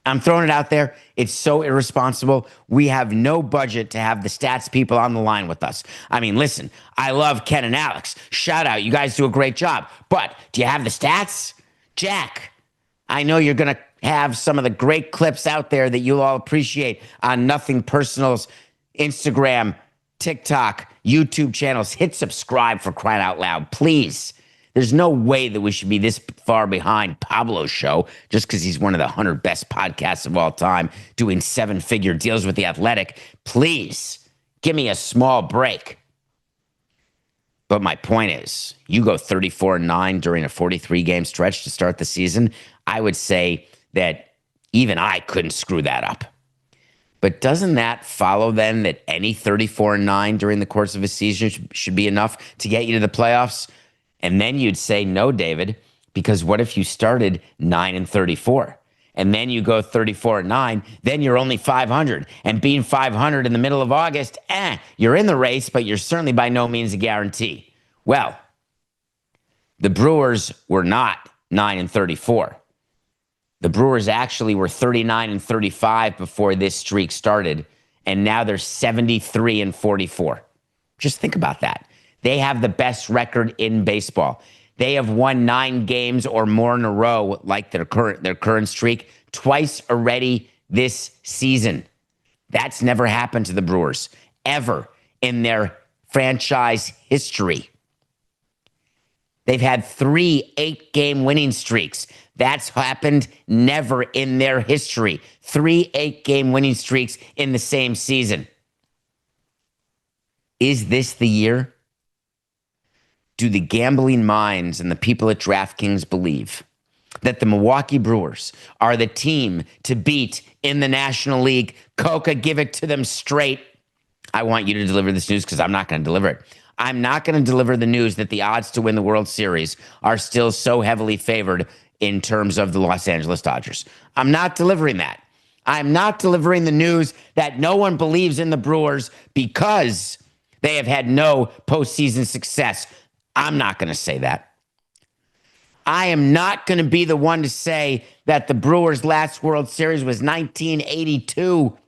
I'm throwing it out there. It's so irresponsible. We have no budget to have the stats people on the line with us. I mean, listen, I love Ken and Alex. Shout out. You guys do a great job. But do you have the stats? Jack, I know you're going to have some of the great clips out there that you'll all appreciate on Nothing Personal's Instagram, TikTok, YouTube channels. Hit subscribe for crying out loud, please. There's no way that we should be this far behind Pablo's show just because he's one of the 100 best podcasts of all time doing 7-figure deals with The Athletic. Please give me a small break. But my point is, you go 34-9 during a 43-game stretch to start the season, I would say that even I couldn't screw that up. But doesn't that follow then that any 34-9 during the course of a season should be enough to get you to the playoffs? And then you'd say, no, David, because what if you started 9-34? And then you go 34-9, then you're only 500. And being 500 in the middle of August, you're in the race, but you're certainly by no means a guarantee. Well, the Brewers were not 9-34. The Brewers actually were 39-35 before this streak started, and now they're 73-44. Just think about that. They have the best record in baseball. They have won 9 games or more in a row, like their current streak, twice already this season. That's never happened to the Brewers, ever in their franchise history. They've had 3 8-game winning streaks. That's happened never in their history. 3 8-game winning streaks in the same season. Is this the year? Do the gambling minds and the people at DraftKings believe that the Milwaukee Brewers are the team to beat in the National League? Coca, give it to them straight. I want you to deliver this news because I'm not going to deliver it. I'm not going to deliver the news that the odds to win the World Series are still so heavily favored in terms of the Los Angeles Dodgers. I'm not delivering that. I'm not delivering the news that no one believes in the Brewers because they have had no postseason success. I'm not going to say that. I am not going to be the one to say that the Brewers' last World Series was 1982.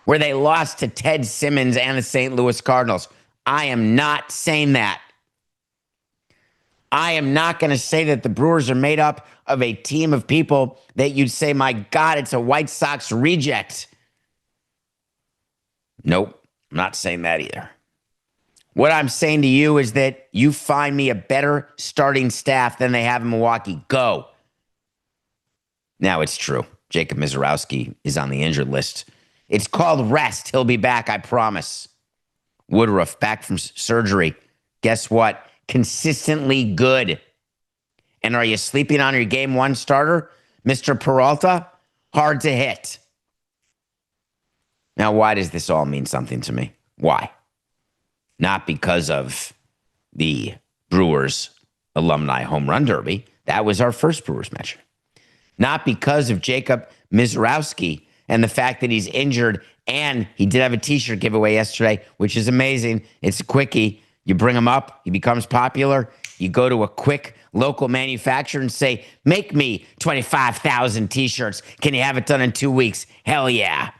where they lost to Ted Simmons and the St. Louis Cardinals. I am not saying that. I am not going to say that the Brewers are made up of a team of people that you'd say, my God, it's a White Sox reject. Nope, I'm not saying that either. What I'm saying to you is that you find me a better starting staff than they have in Milwaukee. Go. Now, it's true. Jacob Misiorowski is on the injured list. It's called rest. He'll be back, I promise. Woodruff, back from surgery. Guess what? Consistently good. And are you sleeping on your game one starter, Mr. Peralta? Hard to hit. Now, why does this all mean something to me? Why? Not because of the Brewers Alumni Home Run Derby. That was our first Brewers match. Not because of Jacob Misiorowski and the fact that he's injured, and he did have a T-shirt giveaway yesterday, which is amazing. It's a quickie. You bring him up, he becomes popular. You go to a quick local manufacturer and say, make me 25,000 T-shirts. Can you have it done in 2 weeks? Hell yeah.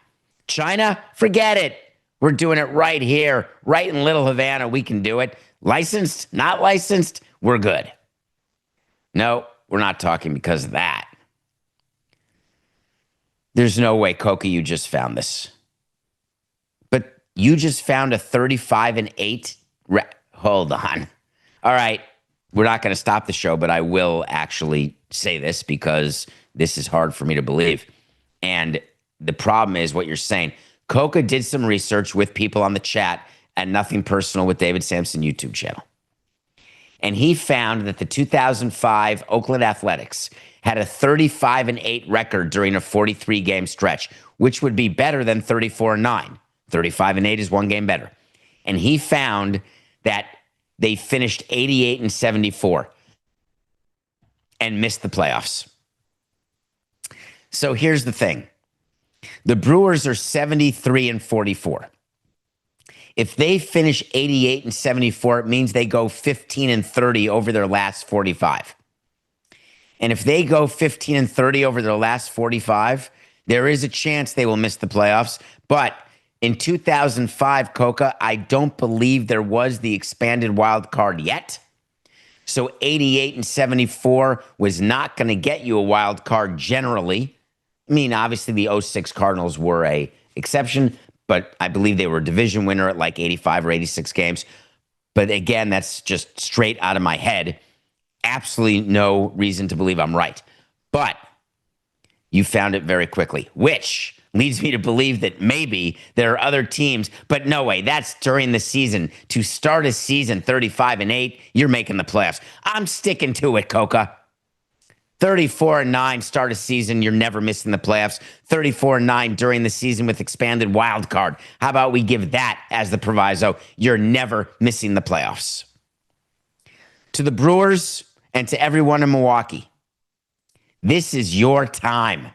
China, forget it. We're doing it right here, right in Little Havana. We can do it. Licensed, not licensed, we're good. No, we're not talking because of that. There's no way, Coca, you just found this. But you just found a 35-8. Hold on. All right. We're not going to stop the show, but I will actually say this because this is hard for me to believe. And the problem is what you're saying. Coca did some research with people on the chat at Nothing Personal with David Samson YouTube channel. And he found that the 2005 Oakland Athletics had a 35-8 record during a 43-game stretch, which would be better than 34-9. 35-8 is one game better. And he found that they finished 88-74 and missed the playoffs. So here's the thing. The Brewers are 73-44. If they finish 88-74, it means they go 15-30 over their last 45. And if they go 15-30 over their last 45, there is a chance they will miss the playoffs. But in 2005, Coca, I don't believe there was the expanded wild card yet. So 88-74 was not going to get you a wild card generally. I mean, obviously the 06 Cardinals were a exception, but I believe they were a division winner at like 85 or 86 games. But again, that's just straight out of my head. Absolutely no reason to believe I'm right. But you found it very quickly, which leads me to believe that maybe there are other teams, but no way. That's during the season. To start a season 35-8, you're making the playoffs. I'm sticking to it, Coca. 34-9, start a season, you're never missing the playoffs. 34-9 during the season with expanded wild card. How about we give that as the proviso? You're never missing the playoffs. To the Brewers and to everyone in Milwaukee, this is your time.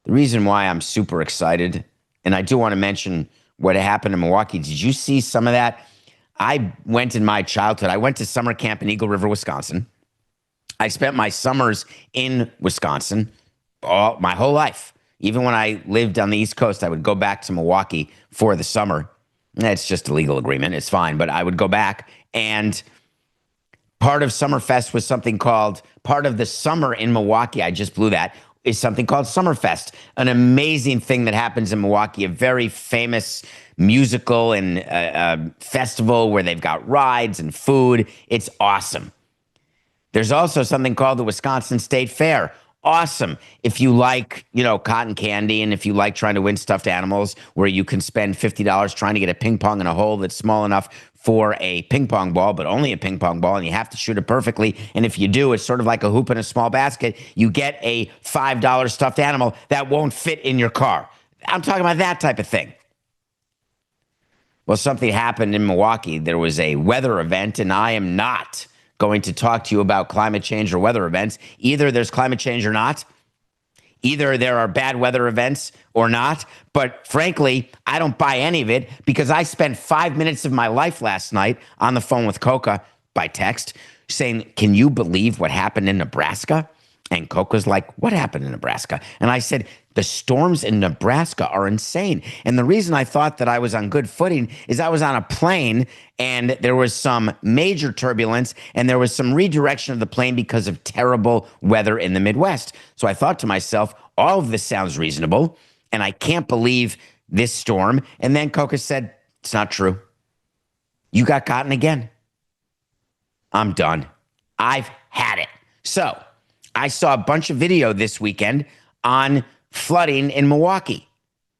The reason why I'm super excited, and I do want to mention what happened in Milwaukee. Did you see some of that? I went in my childhood. I went to summer camp in Eagle River, Wisconsin. I spent my summers in Wisconsin my whole life. Even when I lived on the East Coast, I would go back to Milwaukee for the summer. It's just a legal agreement. It's fine. But I would go back, and part of Summerfest was something called, part of the summer in Milwaukee, I just blew that, is something called Summerfest, an amazing thing that happens in Milwaukee, a very famous musical and festival where they've got rides and food. It's awesome. There's also something called the Wisconsin State Fair. Awesome. If you like, cotton candy, and if you like trying to win stuffed animals where you can spend $50 trying to get a ping pong in a hole that's small enough for a ping pong ball, but only a ping pong ball, and you have to shoot it perfectly. And if you do, it's sort of like a hoop in a small basket. You get a $5 stuffed animal that won't fit in your car. I'm talking about that type of thing. Well, something happened in Milwaukee. There was a weather event, and I am not going to talk to you about climate change or weather events. Either there's climate change or not. Either there are bad weather events or not. But frankly, I don't buy any of it because I spent 5 minutes of my life last night on the phone with Coca by text saying, can you believe what happened in Nebraska? And Coke was like, what happened in Nebraska? And I said, the storms in Nebraska are insane. And the reason I thought that I was on good footing is I was on a plane and there was some major turbulence and there was some redirection of the plane because of terrible weather in the Midwest. So I thought to myself, all of this sounds reasonable and I can't believe this storm. And then Coca said, it's not true. You got gotten again. I'm done. I've had it. So I saw a bunch of video this weekend on flooding in Milwaukee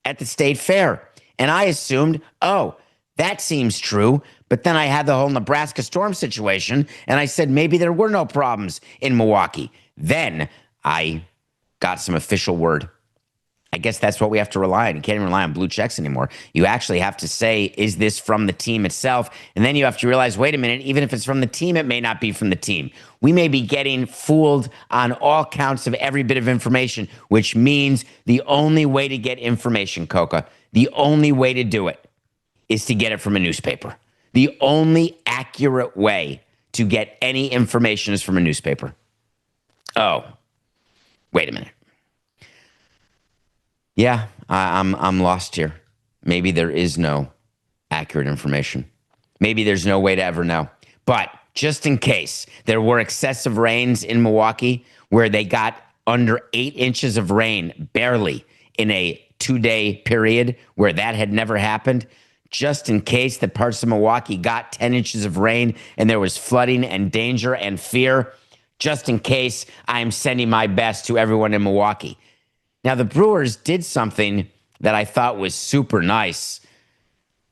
at the State Fair. And I assumed, oh, that seems true. But then I had the whole Nebraska storm situation. And I said, maybe there were no problems in Milwaukee. Then I got some official word. I guess that's what we have to rely on. You can't even rely on blue checks anymore. You actually have to say, is this from the team itself? And then you have to realize, wait a minute, even if it's from the team, it may not be from the team. We may be getting fooled on all counts of every bit of information, which means the only way to get information, Coca, the only way to do it is to get it from a newspaper. The only accurate way to get any information is from a newspaper. Oh, wait a minute. Yeah, I'm lost here. Maybe there is no accurate information. Maybe there's no way to ever know. But just in case there were excessive rains in Milwaukee where they got under 8 inches of rain, barely in a 2-day period where that had never happened, just in case that parts of Milwaukee got 10 inches of rain and there was flooding and danger and fear, just in case, I'm sending my best to everyone in Milwaukee. Now, the Brewers did something that I thought was super nice.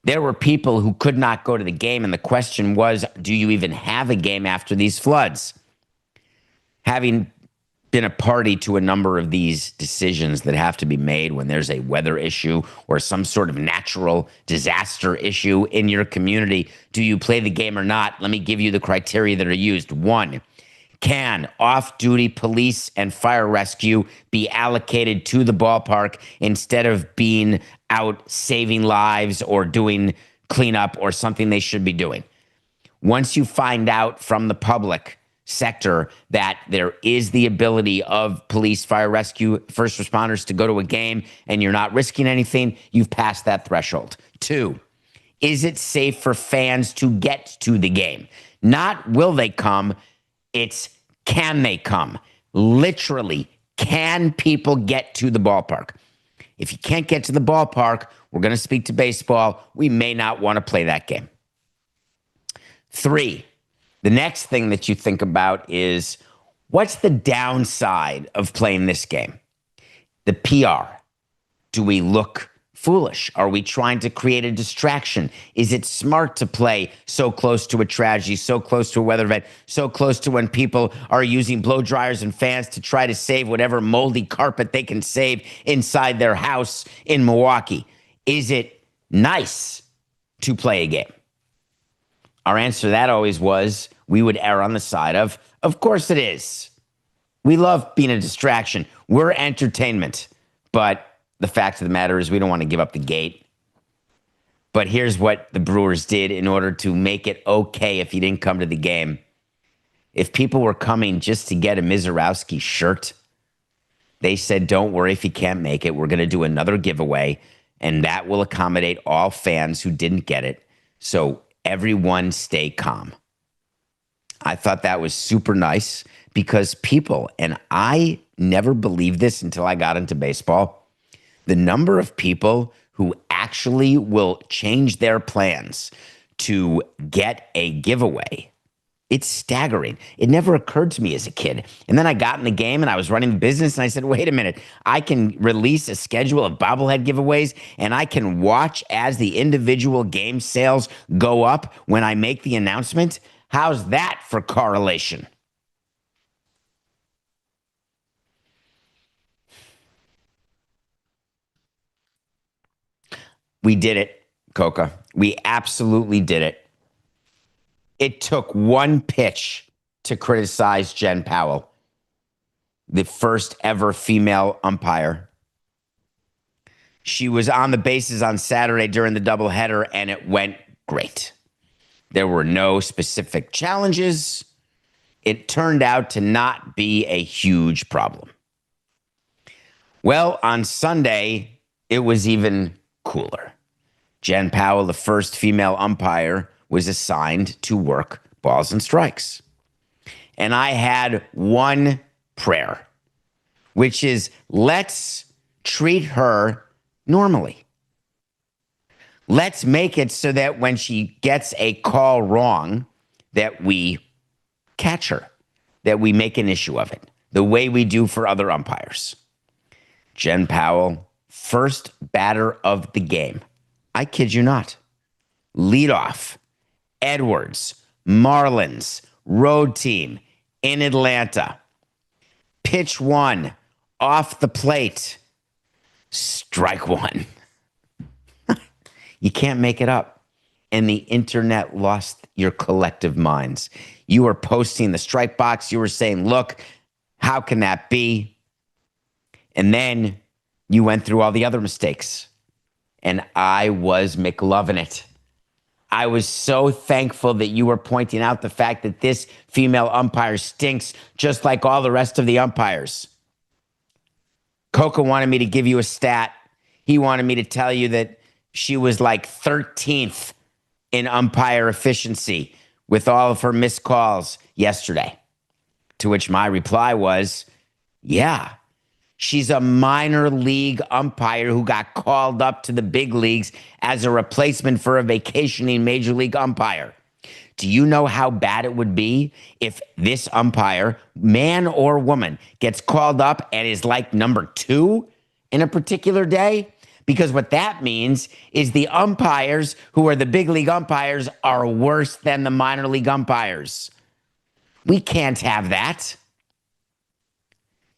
There were people who could not go to the game, and the question was, do you even have a game after these floods? Having been a party to a number of these decisions that have to be made when there's a weather issue or some sort of natural disaster issue in your community, do you play the game or not? Let me give you the criteria that are used. 1, can off-duty police and fire rescue be allocated to the ballpark instead of being out saving lives or doing cleanup or something they should be doing? Once you find out from the public sector that there is the ability of police, fire rescue, first responders to go to a game and you're not risking anything, you've passed that threshold. 2, is it safe for fans to get to the game? Not will they come, it's can they come? Literally, can people get to the ballpark? If you can't get to the ballpark, we're going to speak to baseball. We may not want to play that game. 3, the next thing that you think about is, what's the downside of playing this game? The PR. Do we look foolish? Are we trying to create a distraction? Is it smart to play so close to a tragedy, so close to a weather event, so close to when people are using blow dryers and fans to try to save whatever moldy carpet they can save inside their house in Milwaukee? Is it nice to play a game? Our answer to that always was, we would err on the side of course it is. We love being a distraction. We're entertainment. But the fact of the matter is we don't want to give up the gate. But here's what the Brewers did in order to make it okay if you didn't come to the game. If people were coming just to get a Mizorowski shirt, they said, don't worry if you can't make it. We're going to do another giveaway, and that will accommodate all fans who didn't get it. So everyone stay calm. I thought that was super nice because people, and I never believed this until I got into baseball, the number of people who actually will change their plans to get a giveaway, it's staggering. It never occurred to me as a kid. And then I got in the game and I was running the business and I said, wait a minute, I can release a schedule of bobblehead giveaways and I can watch as the individual game sales go up when I make the announcement. How's that for correlation? We did it, Coca. We absolutely did it. It took one pitch to criticize Jen Pawol, the first ever female umpire. She was on the bases on Saturday during the doubleheader, and it went great. There were no specific challenges. it turned out to not be a huge problem. Well, on Sunday, it was even cooler. Jen Pawol, the first female umpire, was assigned to work balls and strikes. And I had one prayer, which is let's treat her normally. Let's make it so that when she gets a call wrong, that we catch her, that we make an issue of it, the way we do for other umpires. Jen Pawol, first batter of the game. I kid you not. Leadoff, Edwards, Marlins, road team in Atlanta. Pitch one, off the plate, strike one. You can't make it up. And the internet lost your collective minds. You were posting the strike box. You were saying, look, how can that be? And then you went through all the other mistakes. And I was McLovin' it. I was so thankful that you were pointing out the fact that this female umpire stinks just like all the rest of the umpires. Coca wanted me to give you a stat. He wanted me to tell you that she was like 13th in umpire efficiency with all of her missed calls yesterday. To which my reply was, yeah, she's a minor league umpire who got called up to the big leagues as a replacement for a vacationing major league umpire. Do you know how bad it would be if this umpire, man or woman, gets called up and is like number 2 in a particular day? Because what that means is the umpires who are the big league umpires are worse than the minor league umpires. We can't have that.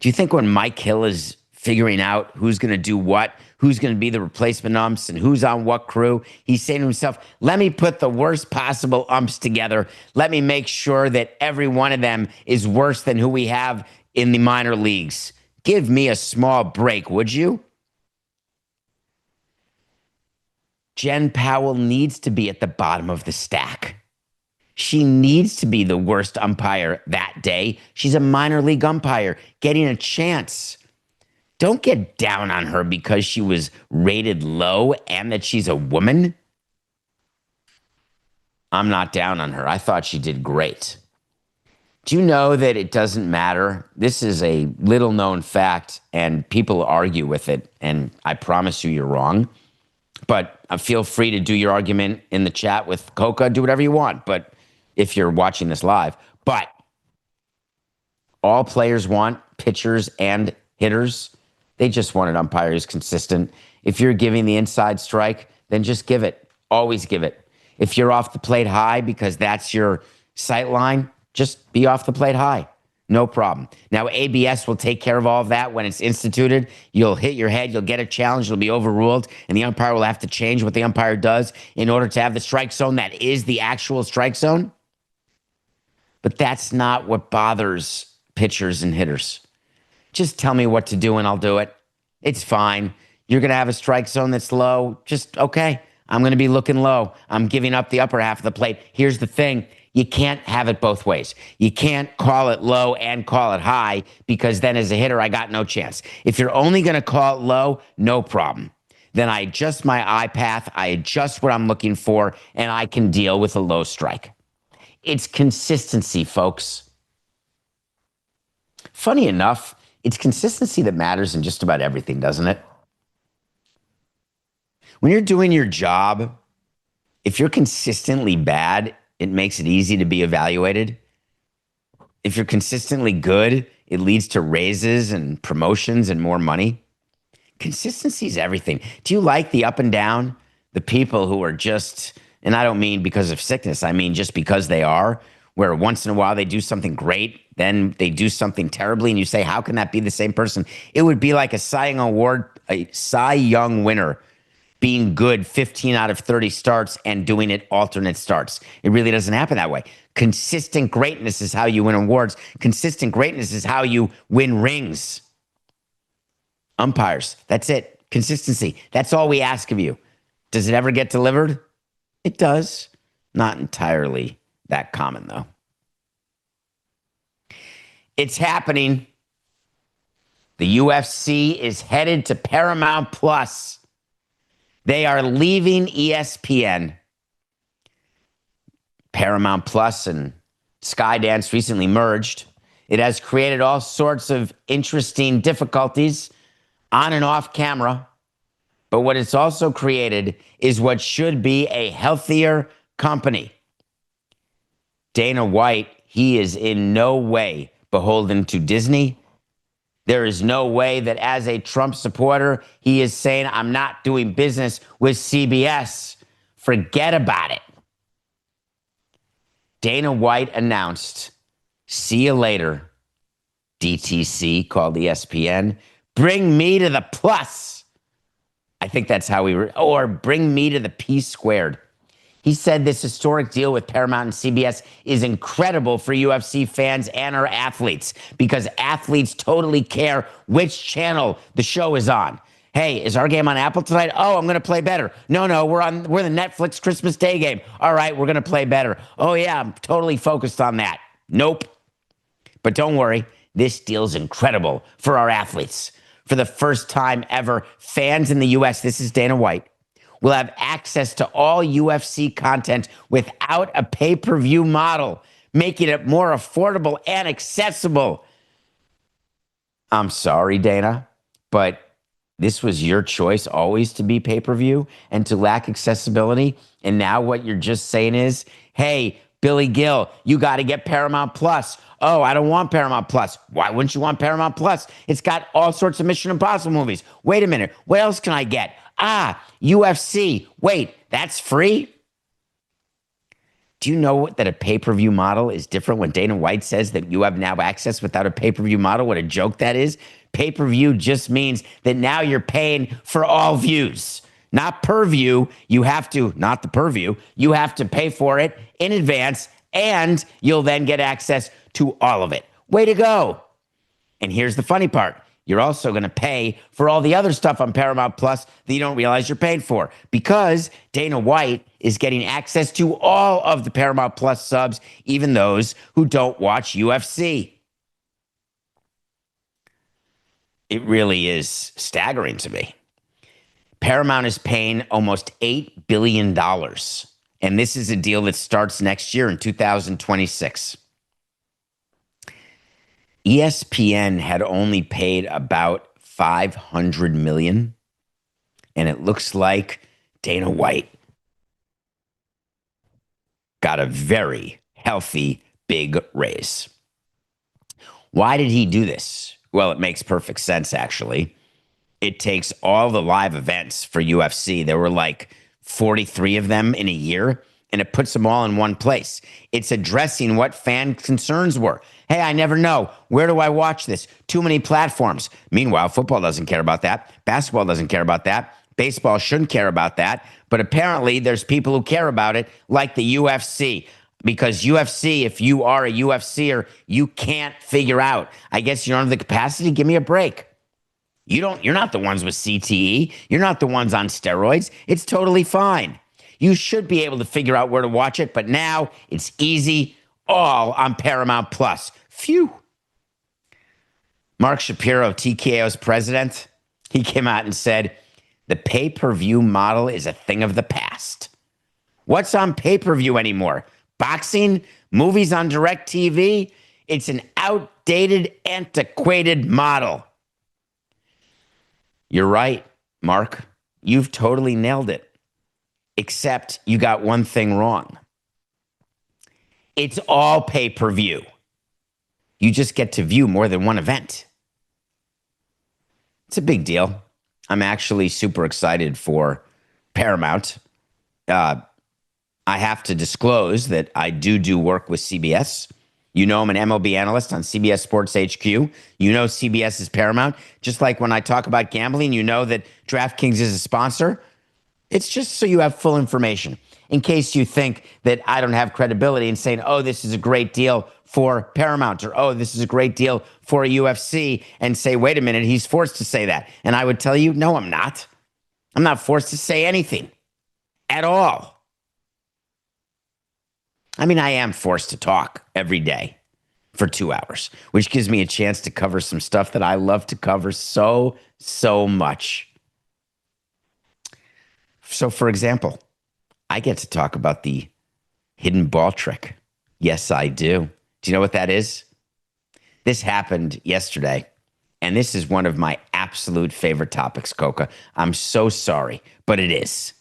Do you think when Mike Hill is figuring out who's going to do what, who's going to be the replacement umps and who's on what crew, he's saying to himself, let me put the worst possible umps together. Let me make sure that every one of them is worse than who we have in the minor leagues. Give me a small break, would you? Jen Pawol needs to be at the bottom of the stack. She needs to be the worst umpire that day. She's a minor league umpire getting a chance. Don't get down on her because she was rated low and that she's a woman. I'm not down on her. I thought she did great. Do you know that it doesn't matter? This is a little known fact and people argue with it, and I promise you you're wrong. But feel free to do your argument in the chat with Coca. Do whatever you want. But if you're watching this live. But all players want, pitchers and hitters, they just want an umpire who's consistent. If you're giving the inside strike, then just give it. Always give it. If you're off the plate high because that's your sight line, just be off the plate high. No problem. Now, ABS will take care of all of that when it's instituted. You'll hit your head, you'll get a challenge, it'll be overruled, and the umpire will have to change what the umpire does in order to have the strike zone that is the actual strike zone. But that's not what bothers pitchers and hitters. Just tell me what to do and I'll do it. It's fine. You're going to have a strike zone that's low. Just, okay, I'm going to be looking low. I'm giving up the upper half of the plate. Here's the thing. You can't have it both ways. You can't call it low and call it high because then as a hitter, I got no chance. If you're only going to call it low, no problem. Then I adjust my eye path, I adjust what I'm looking for, and I can deal with a low strike. It's consistency, folks. Funny enough, it's consistency that matters in just about everything, doesn't it? When you're doing your job, if you're consistently bad, it makes it easy to be evaluated. If you're consistently good, it leads to raises and promotions and more money. Consistency is everything. Do you like the up and down? The people who are just, and I don't mean because of sickness, I mean just because they are, where once in a while they do something great, then they do something terribly, and you say, how can that be the same person? It would be like a Cy Young winner being good 15 out of 30 starts and doing it alternate starts. It really doesn't happen that way. Consistent greatness is how you win awards. Consistent greatness is how you win rings. Umpires, that's it. Consistency. That's all we ask of you. Does it ever get delivered? It does. Not entirely that common, though. It's happening. The UFC is headed to Paramount Plus. They are leaving ESPN. Paramount Plus and Skydance recently merged. It has created all sorts of interesting difficulties on and off camera. But what it's also created is what should be a healthier company. Dana White, he is in no way beholden to Disney. There is no way that as a Trump supporter, he is saying, I'm not doing business with CBS. Forget about it. Dana White announced, see you later, DTC, called ESPN. Bring me to the plus. I think that's how or bring me to the P squared. He said this historic deal with Paramount and CBS is incredible for UFC fans and our athletes because athletes totally care which channel the show is on. Hey, is our game on Apple tonight? Oh, I'm going to play better. No, we're the Netflix Christmas Day game. All right, we're going to play better. Oh yeah, I'm totally focused on that. Nope. But don't worry, this deal's incredible for our athletes. For the first time ever, fans in the U.S., this is Dana White, will have access to all UFC content without a pay-per-view model, making it more affordable and accessible. I'm sorry, Dana, but this was your choice always to be pay-per-view and to lack accessibility. And now what you're just saying is, hey, Billy Gill, you got to get Paramount Plus. Oh, I don't want Paramount Plus. Why wouldn't you want Paramount Plus? It's got all sorts of Mission Impossible movies. Wait a minute. What else can I get? UFC. Wait, that's free? Do you know that a pay-per-view model is different when Dana White says that you have now access without a pay-per-view model? What a joke that is. Pay-per-view just means that now you're paying for all views. Not per view. You have to, not the per view. You have to pay for it in advance, and you'll then get access to all of it. Way to go. And here's the funny part. You're also going to pay for all the other stuff on Paramount Plus that you don't realize you're paying for because Dana White is getting access to all of the Paramount Plus subs, even those who don't watch UFC. It really is staggering to me. Paramount is paying almost $8 billion, and this is a deal that starts next year in 2026. ESPN had only paid about $500 million, and it looks like Dana White got a very healthy big raise. Why did he do this? Well, it makes perfect sense, actually. It takes all the live events for UFC. There were like 43 of them in a year, and it puts them all in one place. It's addressing what fan concerns were. Hey, I never know. Where do I watch this? Too many platforms. Meanwhile, football doesn't care about that. Basketball doesn't care about that. Baseball shouldn't care about that. But apparently, there's people who care about it, like the UFC. Because UFC, if you are a UFCer, you can't figure out. I guess you don't have the capacity. Give me a break. You're not the ones with CTE. You're not the ones on steroids. It's totally fine. You should be able to figure out where to watch it, but now it's easy, all on Paramount Plus. Phew. Mark Shapiro, TKO's president, he came out and said, the pay-per-view model is a thing of the past. What's on pay-per-view anymore? Boxing? Movies on DirecTV? It's an outdated, antiquated model. You're right, Mark. You've totally nailed it. Except you got one thing wrong. It's all pay-per-view. You just get to view more than one event. It's a big deal. I'm actually super excited for Paramount. I have to disclose that I do work with CBS. You know I'm an MLB analyst on CBS Sports HQ. You know CBS is Paramount. Just like when I talk about gambling, you know that DraftKings is a sponsor. It's just so you have full information in case you think that I don't have credibility in saying, oh, this is a great deal for Paramount, or oh, this is a great deal for a UFC, and say, wait a minute, he's forced to say that. And I would tell you, no, I'm not. I'm not forced to say anything at all. I mean, I am forced to talk every day for 2 hours, which gives me a chance to cover some stuff that I love to cover so much. So, for example, I get to talk about the hidden ball trick. Yes, I do. Do you know what that is? This happened yesterday, and this is one of my absolute favorite topics, Coca. I'm so sorry, but it is.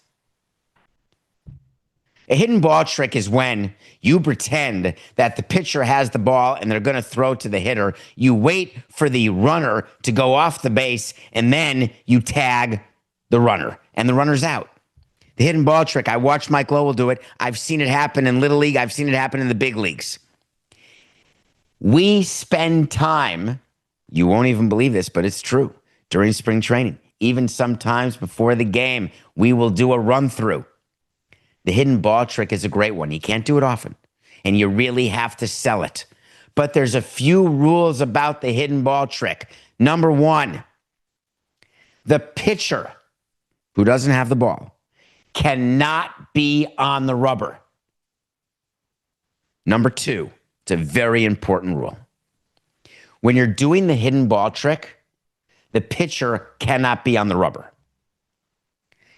A hidden ball trick is when you pretend that the pitcher has the ball and they're going to throw to the hitter. You wait for the runner to go off the base, and then you tag the runner, and the runner's out. The hidden ball trick, I watched Mike Lowell do it. I've seen it happen in Little League. I've seen it happen in the big leagues. We spend time, you won't even believe this, but it's true, during spring training. Even sometimes before the game, we will do a run-through. The hidden ball trick is a great one. You can't do it often, and you really have to sell it. But there's a few rules about the hidden ball trick. Number one, the pitcher who doesn't have the ball cannot be on the rubber. Number two, it's a very important rule. When you're doing the hidden ball trick, the pitcher cannot be on the rubber.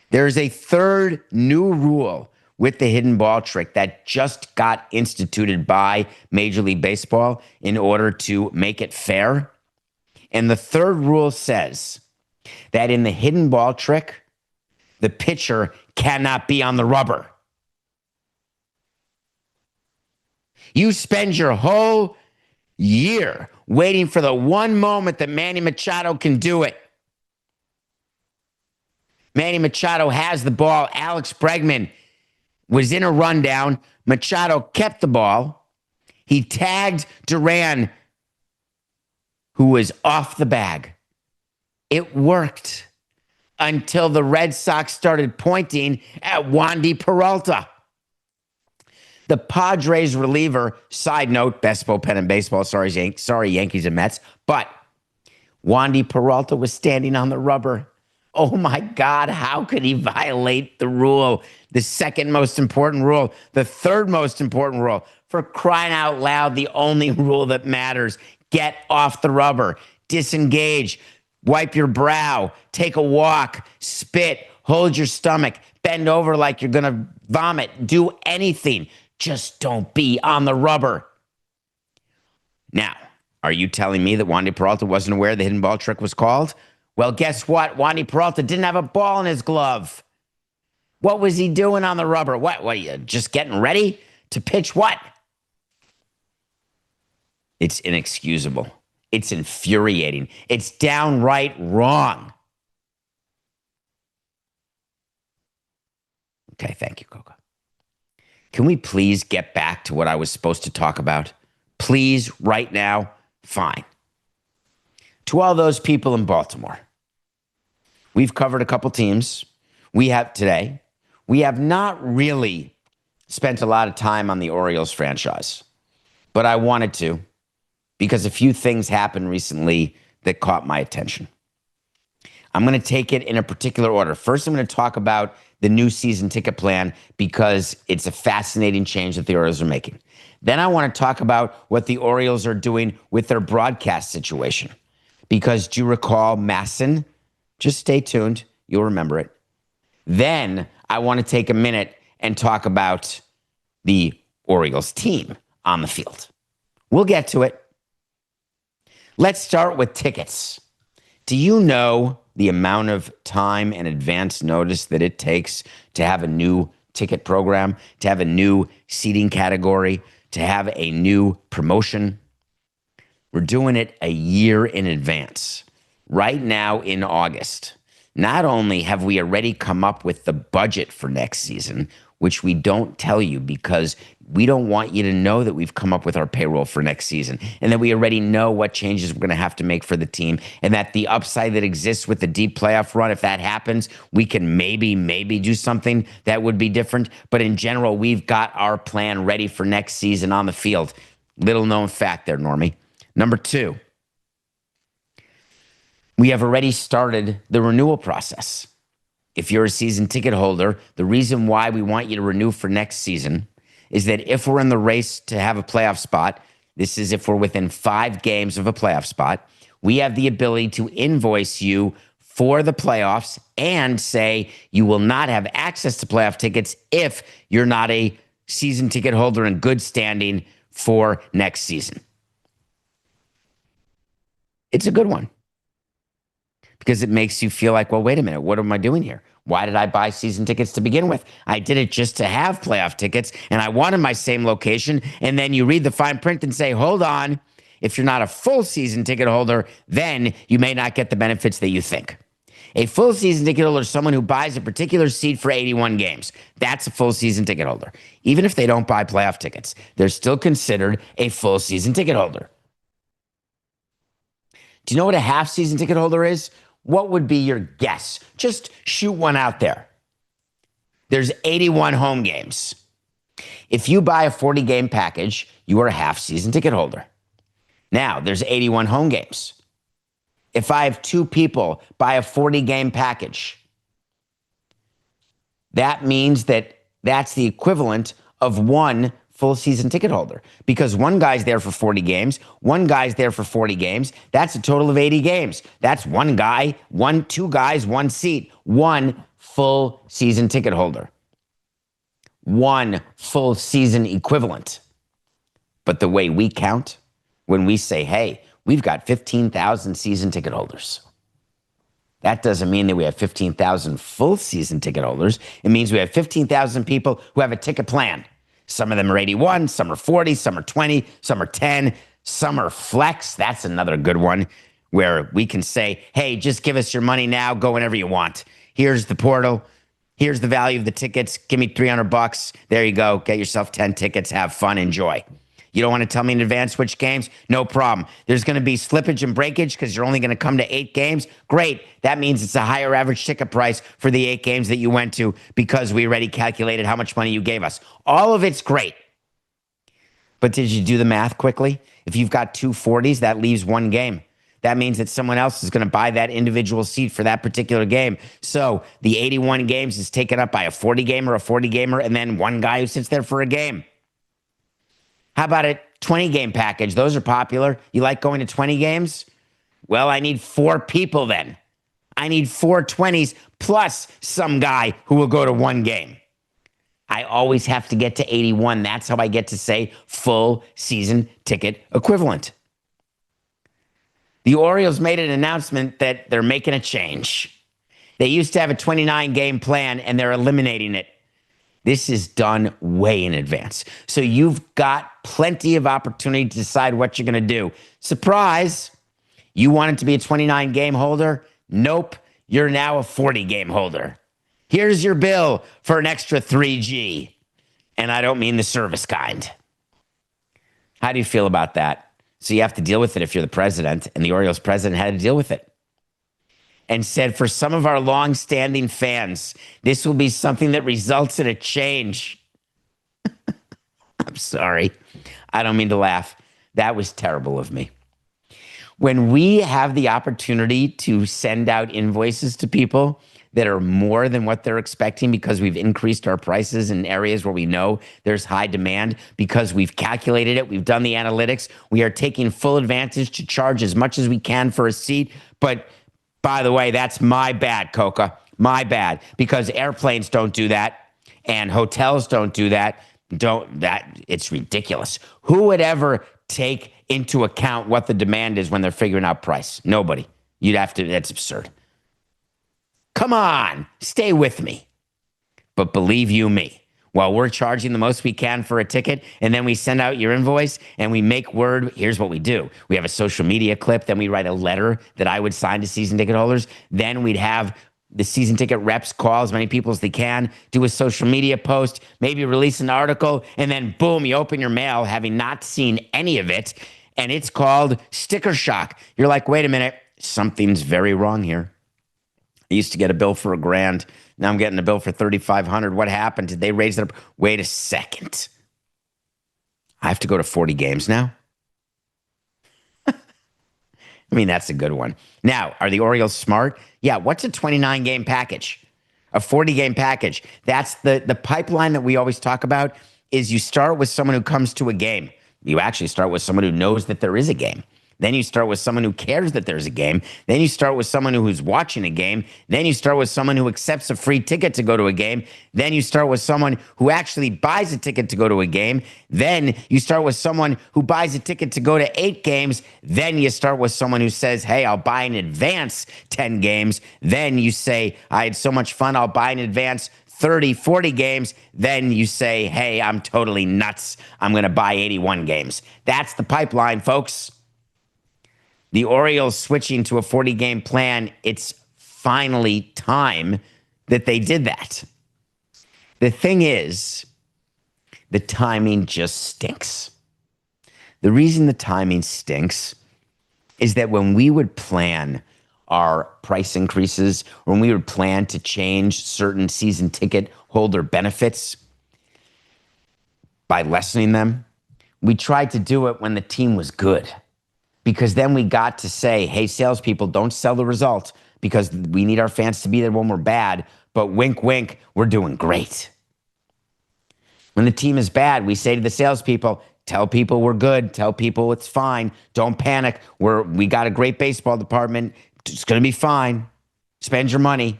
There's a third new rule with the hidden ball trick that just got instituted by Major League Baseball in order to make it fair. And the third rule says that in the hidden ball trick, the pitcher cannot be on the rubber. You spend your whole year waiting for the one moment that Manny Machado can do it. Manny Machado has the ball. Alex Bregman was in a rundown. Machado kept the ball. He tagged Duran, who was off the bag. It worked until the Red Sox started pointing at Wandy Peralta. The Padres reliever, side note, best bullpen in baseball, sorry Yankees and Mets, but Wandy Peralta was standing on the rubber. Oh my God, how could he violate the rule? The second most important rule, the third most important rule. For crying out loud, the only rule that matters. Get off the rubber, disengage, wipe your brow, take a walk, spit, hold your stomach, bend over like you're going to vomit, do anything. Just don't be on the rubber. Now, are you telling me that Wandy Peralta wasn't aware the hidden ball trick was called? Well, guess what? Wandy Peralta didn't have a ball in his glove. What was he doing on the rubber? What are you, just getting ready to pitch what? It's inexcusable. It's infuriating. It's downright wrong. Okay, thank you, Coca. Can we please get back to what I was supposed to talk about? Please, right now? Fine. To all those people in Baltimore, we've covered a couple teams. We have not really spent a lot of time on the Orioles franchise, but I wanted to because a few things happened recently that caught my attention. I'm going to take it in a particular order. First, I'm going to talk about the new season ticket plan because it's a fascinating change that the Orioles are making. Then I want to talk about what the Orioles are doing with their broadcast situation. Because do you recall Masson? Just stay tuned. You'll remember it. Then I want to take a minute and talk about the Orioles team on the field. We'll get to it. Let's start with tickets. Do you know the amount of time and advance notice that it takes to have a new ticket program, to have a new seating category, to have a new promotion? We're doing it a year in advance. Right now in August, not only have we already come up with the budget for next season, which we don't tell you because we don't want you to know that we've come up with our payroll for next season and that we already know what changes we're going to have to make for the team and that the upside that exists with the deep playoff run, if that happens, we can maybe do something that would be different. But in general, we've got our plan ready for next season on the field. Little known fact there, Normie. Number two, we have already started the renewal process. If you're a season ticket holder, the reason why we want you to renew for next season is that if we're in the race to have a playoff spot, This is if we're within 5 games of a playoff spot. We have the ability to invoice you for the playoffs and say you will not have access to playoff tickets if you're not a season ticket holder in good standing for next season. It's a good one because it makes you feel like, well, wait a minute, what am I doing here? Why did I buy season tickets to begin with? I did it just to have playoff tickets, and I wanted my same location. And then you read the fine print and say, hold on, if you're not a full season ticket holder, then you may not get the benefits that you think. A full season ticket holder is someone who buys a particular seat for 81 games. That's a full season ticket holder. Even if they don't buy playoff tickets, they're still considered a full season ticket holder. Do you know what a half season ticket holder is? What would be your guess? Just shoot one out there. There's 81 home games. If you buy a 40-game package, you are a half season ticket holder. Now, there's 81 home games. If I have 2 people buy a 40-game package, that means that that's the equivalent of 1 full season ticket holder because one guy's there for 40 games, one guy's there for 40 games. That's a total of 80 games. That's one guy, 2 guys, 1 seat, 1 full season ticket holder, 1 full season equivalent. But the way we count, when we say, hey, we've got 15,000 season ticket holders, that doesn't mean that we have 15,000 full season ticket holders. It means we have 15,000 people who have a ticket plan. Some of them are 81, some are 40, some are 20, some are 10, some are flex. That's another good one where we can say, hey, just give us your money now, go whenever you want. Here's the portal. Here's the value of the tickets. Give me $300. There you go. Get yourself 10 tickets. Have fun. Enjoy. You don't want to tell me in advance which games? No problem. There's going to be slippage and breakage because you're only going to come to 8 games. Great. That means it's a higher average ticket price for the 8 games that you went to because we already calculated how much money you gave us. All of it's great. But did you do the math quickly? If you've got 2 40s, that leaves 1 game. That means that someone else is going to buy that individual seat for that particular game. So the 81 games is taken up by a 40-gamer, a 40-gamer, and then 1 guy who sits there for a game. How about a 20-game package? Those are popular. You like going to 20 games? Well, I need 4 people then. I need 4 20s plus some guy who will go to 1 game. I always have to get to 81. That's how I get to say full season ticket equivalent. The Orioles made an announcement that they're making a change. They used to have a 29-game plan, and they're eliminating it. This is done way in advance. So you've got plenty of opportunity to decide what you're going to do. Surprise! You wanted to be a 29-game holder? Nope. You're now a 40-game holder. Here's your bill for an extra 3G. And I don't mean the service kind. How do you feel about that? So you have to deal with it if you're the president, and the Orioles president had to deal with it. And said, for some of our long-standing fans, this will be something that results in a change. I'm sorry. I don't mean to laugh. That was terrible of me. When we have the opportunity to send out invoices to people that are more than what they're expecting because we've increased our prices in areas where we know there's high demand, because we've calculated it, we've done the analytics, we are taking full advantage to charge as much as we can for a seat, but by the way, that's my bad, Coca. My bad. Because airplanes don't do that and hotels don't do that. It's ridiculous. Who would ever take into account what the demand is when they're figuring out price? Nobody. That's absurd. Come on, stay with me. But believe you me, while we're charging the most we can for a ticket, and then we send out your invoice and we make word, here's what we do. We have a social media clip, then we write a letter that I would sign to season ticket holders. Then we'd have the season ticket reps call as many people as they can, do a social media post, maybe release an article, and then boom, you open your mail having not seen any of it, and it's called sticker shock. You're like, wait a minute, something's very wrong here. I used to get a bill for $1,000. Now I'm getting a bill for $3,500. What happened? Did they raise it up? Wait a second. I have to go to 40 games now? I mean, that's a good one. Now, are the Orioles smart? Yeah, what's a 29-game package? A 40-game package. That's the pipeline that we always talk about is you start with someone who comes to a game. You actually start with someone who knows that there is a game. Then you start with someone who cares that there's a game. Then you start with someone who's watching a game. Then you start with someone who accepts a free ticket to go to a game. Then you start with someone who actually buys a ticket to go to a game. Then you start with someone who buys a ticket to go to 8 games. Then you start with someone who says, hey, I'll buy in advance 10 games. Then you say, I had so much fun, I'll buy in advance 30, 40 games. Then you say, hey, I'm totally nuts, I'm going to buy 81 games. That's the pipeline, folks. The Orioles switching to a 40-game plan, it's finally time that they did that. The thing is, the timing just stinks. The reason the timing stinks is that when we would plan our price increases, when we would plan to change certain season ticket holder benefits by lessening them, we tried to do it when the team was good. Because then we got to say, hey, salespeople, don't sell the result because we need our fans to be there when we're bad. But wink, wink, we're doing great. When the team is bad, we say to the salespeople, tell people we're good. Tell people it's fine. Don't panic. We got a great baseball department. It's going to be fine. Spend your money.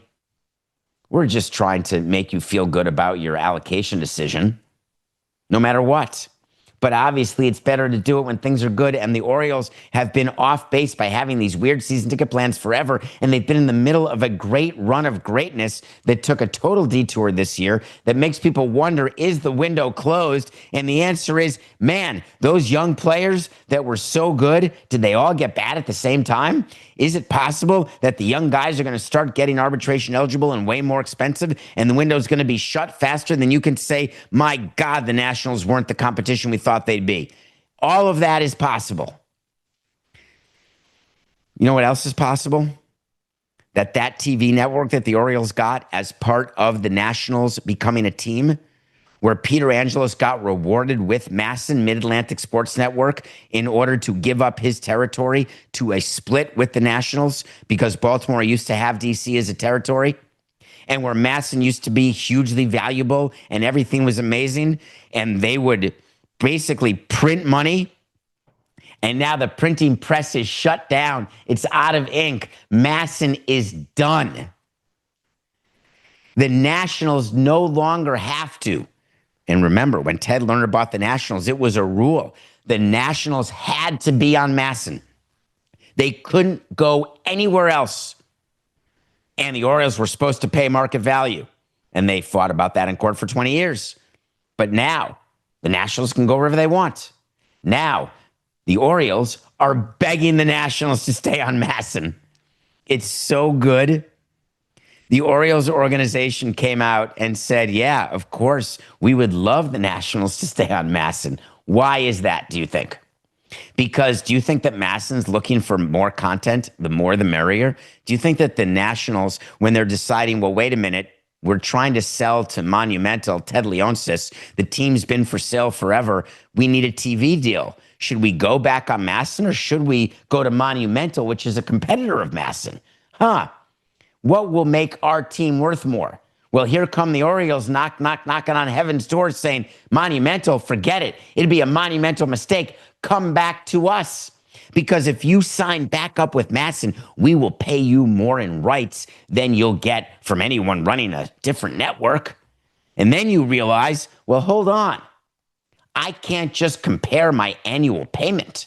We're just trying to make you feel good about your allocation decision, no matter what. But obviously, it's better to do it when things are good. And the Orioles have been off base by having these weird season ticket plans forever. And they've been in the middle of a great run of greatness that took a total detour this year that makes people wonder, is the window closed? And the answer is, man, those young players that were so good, did they all get bad at the same time? Is it possible that the young guys are going to start getting arbitration eligible and way more expensive, and the window's going to be shut faster than you can say, my God, the Nationals weren't the competition we thought they'd be? All of that is possible. You know what else is possible? That TV network that the Orioles got as part of the Nationals becoming a team, where Peter Angelos got rewarded with Masson, Mid-Atlantic Sports Network, in order to give up his territory to a split with the Nationals because Baltimore used to have DC as a territory, and where Masson used to be hugely valuable and everything was amazing, and they would basically print money. And now the printing press is shut down. It's out of ink. Masson is done. The Nationals no longer have to. And remember, when Ted Lerner bought the Nationals, it was a rule. The Nationals had to be on Masson. They couldn't go anywhere else. And the Orioles were supposed to pay market value. And they fought about that in court for 20 years. But now, the Nationals can go wherever they want. Now, the Orioles are begging the Nationals to stay on Masson. It's so good. The Orioles organization came out and said, yeah, of course, we would love the Nationals to stay on Masson. Why is that, do you think? Because do you think that Masson's looking for more content, the more the merrier? Do you think that the Nationals, when they're deciding, well, wait a minute, we're trying to sell to Monumental, Ted Leonsis, the team's been for sale forever, we need a TV deal. Should we go back on Masson or should we go to Monumental, which is a competitor of Masson? What will make our team worth more? Well, here come the Orioles knocking on heaven's door saying, Monumental, forget it. It'd be a monumental mistake. Come back to us. Because if you sign back up with Masson, we will pay you more in rights than you'll get from anyone running a different network. And then you realize, well, hold on. I can't just compare my annual payment,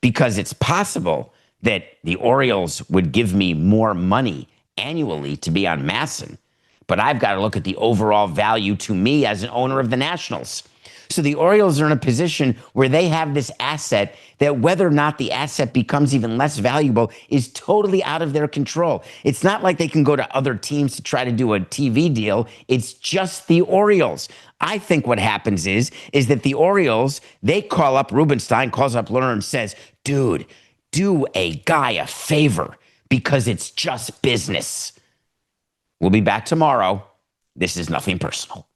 because it's possible that the Orioles would give me more money annually to be on Masson. But I've got to look at the overall value to me as an owner of the Nationals. So the Orioles are in a position where they have this asset that, whether or not the asset becomes even less valuable, is totally out of their control. It's not like they can go to other teams to try to do a TV deal. It's just the Orioles. I think what happens is that the Orioles, they call up Rubenstein, calls up Lerner and says, dude, do a guy a favor because it's just business. We'll be back tomorrow. This is nothing personal.